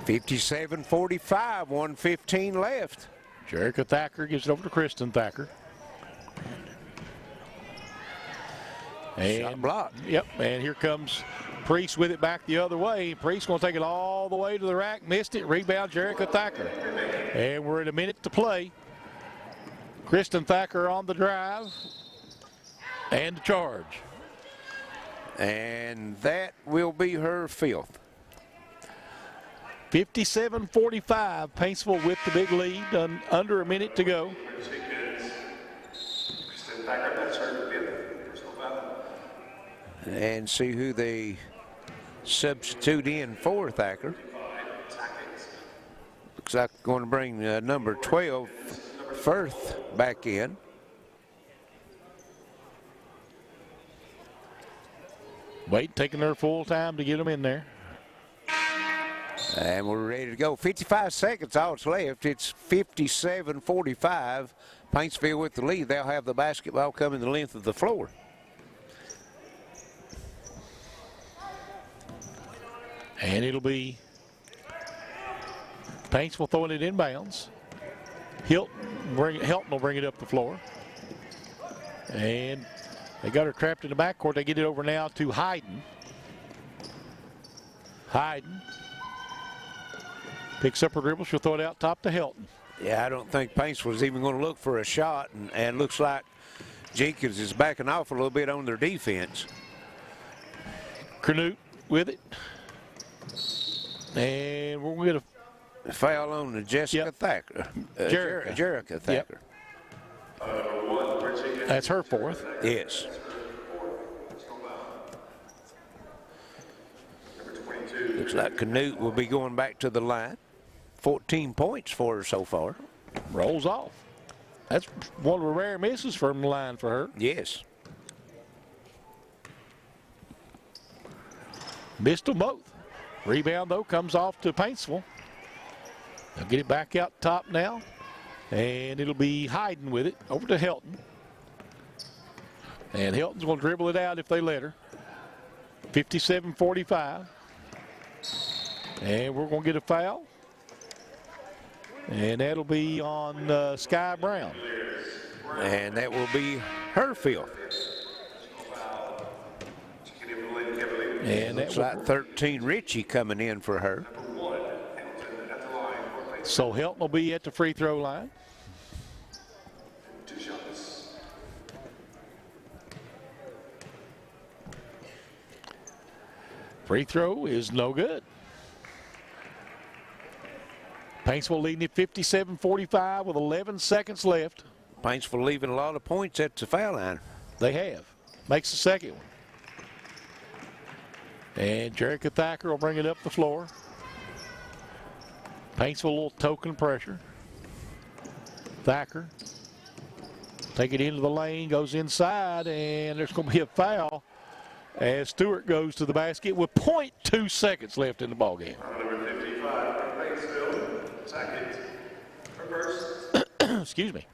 57-45, 1:15 left. Jerica Thacker gives it over to Kristen Thacker. And shot blocked. Yep, and here comes Priest with it back the other way. Priest going to take it all the way to the rack. Missed it. Rebound, Jerica Thacker. And we're at a minute to play. Kristen Thacker on the drive and the charge. And that will be her 5th. 57-45. Paintsville with the big lead. Under a minute to go. and see who they substitute in for Thacker. Looks like going to bring number 12, Firth, back in. Wait, taking their full time to get them in there. And we're ready to go. 55 seconds, all that's left. It's 57-45. Paintsville with the lead. They'll have the basketball coming the length of the floor. And it'll be Paintsville throwing it inbounds. Hilton will bring it up the floor. And they got her trapped in the backcourt. They get it over now to Hayden. Hayden picks up her dribble. She'll throw it out top to Hilton. Yeah, I don't think Paintsville was even going to look for a shot, and looks like Jenkins is backing off a little bit on their defense. Canute with it. And we're going to foul on the Jessica Thacker. Jerica Thacker. That's her fourth. Yes. Looks like Canute will be going back to the line. 14 points for her so far. Rolls off. That's one of the rare misses from the line for her. Yes. Missed them both. Rebound, though, comes off to Paintsville. They'll get it back out top now. And it'll be Hayden with it over to Hilton. And Hilton's going to dribble it out if they let her. 57-45. And we're going to get a foul. And that'll be on Sky Brown. And that will be her fifth. And looks like 13 Ritchie coming in for her. So Hilton will be at the free throw line. Free throw is no good. Paintsville leading at 57-45 with 11 seconds left. Paintsville leaving a lot of points at the foul line. They have. Makes the second one. And Jerica Thacker will bring it up the floor. Paintsville a little token pressure. Thacker take it into the lane, goes inside, and there's going to be a foul as Stewart goes to the basket with 0.2 seconds left in the ballgame. Excuse me.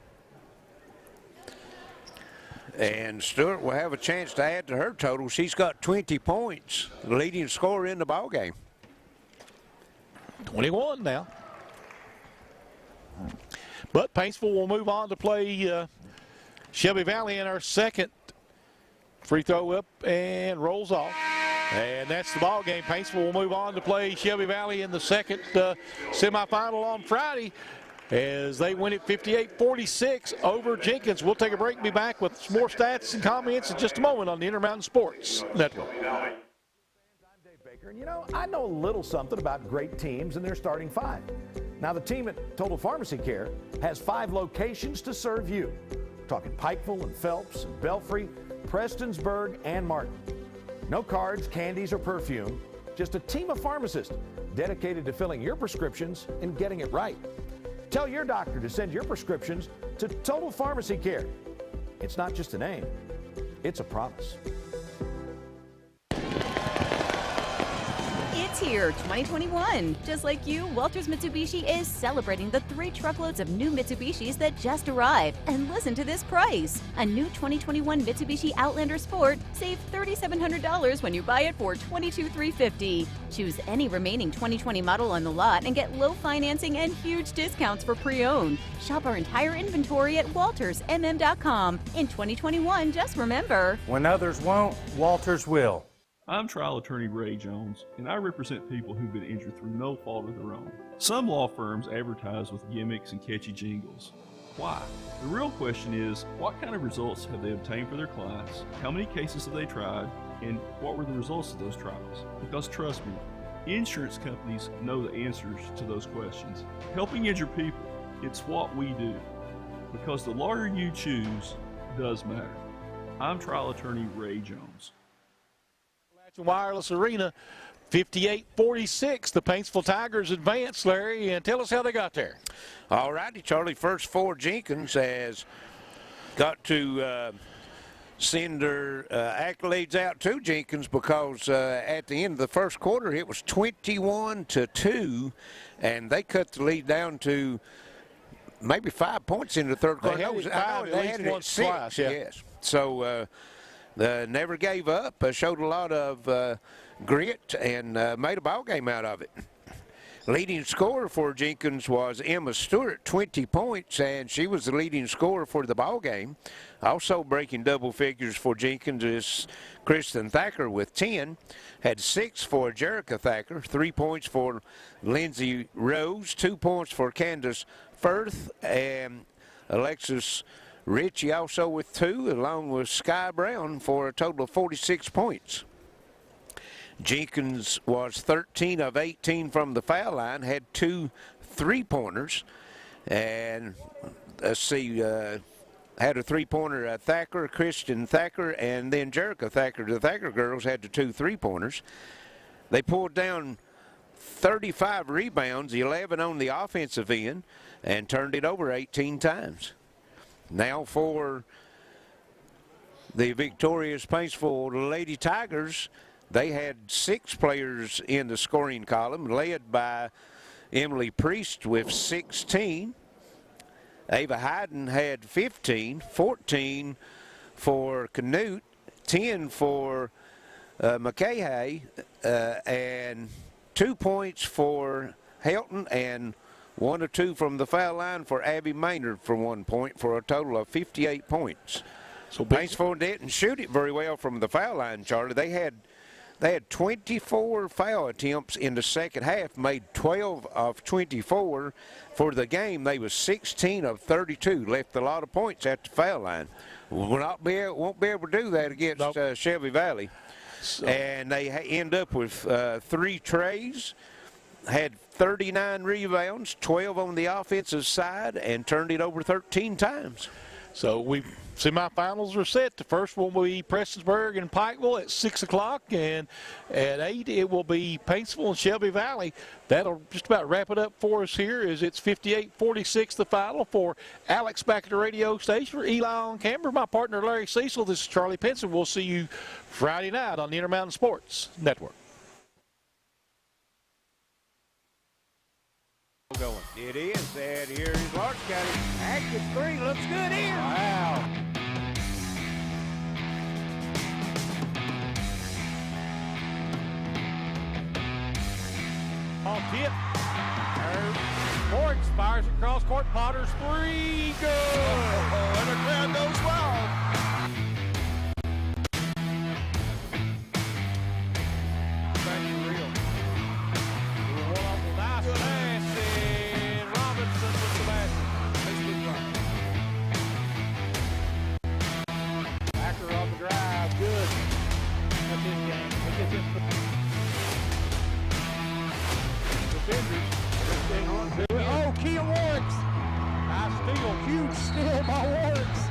And Stewart will have a chance to add to her total. She's got 20 points, the leading scorer in the ballgame. 21 now. But Paintsville will move on to play Shelby Valley in our second free throw up and rolls off. And that's the ball game. Paintsville will move on to play Shelby Valley in the second semifinal on Friday as they win it 58-46 over Jenkins. We'll take a break and be back with some more stats and comments in just a moment on the Intermountain Sports Network. And you know, I know a little something about great teams and their starting five. Now, the team at Total Pharmacy Care has 5 locations to serve you. We're talking Pikeville and Phelps and Belfry, Prestonsburg and Martin. No cards, candies, or perfume, just a team of pharmacists dedicated to filling your prescriptions and getting it right. Tell your doctor to send your prescriptions to Total Pharmacy Care. It's not just a name, it's a promise. It's here, 2021. Just like you, Walters Mitsubishi is celebrating the 3 truckloads of new Mitsubishis that just arrived. And listen to this price. A new 2021 Mitsubishi Outlander Sport, save $3,700 when you buy it for $22,350. Choose any remaining 2020 model on the lot and get low financing and huge discounts for pre-owned. Shop our entire inventory at waltersmm.com. In 2021, just remember, when others won't, Walters will. I'm trial attorney Ray Jones, and I represent people who've been injured through no fault of their own. Some law firms advertise with gimmicks and catchy jingles. Why? The real question is, what kind of results have they obtained for their clients? How many cases have they tried? And what were the results of those trials? Because trust me, insurance companies know the answers to those questions. Helping injured people, it's what we do. Because the lawyer you choose does matter. I'm trial attorney Ray Jones. Appalachian Wireless Arena. 58-46, the Paintsville Tigers advance, Larry, and tell us how they got there. All righty, Charlie. First for Jenkins has got to send their accolades out to Jenkins because at the end of the first quarter it was 21-2, and they cut the lead down to maybe 5 points in the third quarter. They had it at 6, twice, yeah. Yes. So never gave up, showed a lot of grit, and made a ball game out of it. Leading scorer for Jenkins was Emma Stewart, 20 points, and she was the leading scorer for the ball game. Also breaking double figures for Jenkins is Kristen Thacker with 10. Had 6 for Jerica Thacker, 3 points for Lindsay Rose, 2 points for Candace Firth, and Alexis Ritchie also with 2, along with Sky Brown for a total of 46 points. Jenkins was 13 of 18 from the foul line, had 2 3-pointers, and let's see, had a 3-pointer, Thacker, Christian Thacker, and then Jerica Thacker. The Thacker girls had the 2 3-pointers. They pulled down 35 rebounds, 11 on the offensive end, and turned it over 18 times. Now for the victorious Paintsville Lady Tigers, they had 6 players in the scoring column, led by Emily Priest with 16. Ava Hayden had 15, 14 for Canute, 10 for McKay, and 2 points for Helton, and 1 or 2 from the foul line for Abby Maynard for 1 point, for a total of 58 points. So Paintsville didn't shoot it very well from the foul line, Charlie. They had 24 foul attempts in the second half, made 12 of 24. For the game, they was 16 of 32, left a lot of points at the foul line. Won't be able to do that against Shelby Valley. So. And they end up with 3 trays, had 39 rebounds, 12 on the offensive side, and turned it over 13 times. So semifinals are set. The first one will be Prestonsburg and Pikeville at 6 o'clock, and at 8 it will be Paintsville and Shelby Valley. That'll just about wrap it up for us here, as it's 58-46 the final. For Alex back at the radio station, for Eli on camera, my partner Larry Cecil, this is Charlie Pinson. We'll see you Friday night on the Intermountain Sports Network. Going. It is, and here is Larch County. Active 3 looks good here. Wow. On tip. Morris fires across court. Potter's 3. Good. And the crowd goes wild. Oh, Kia Warwicks. Nice steal. Huge steal by Warwicks.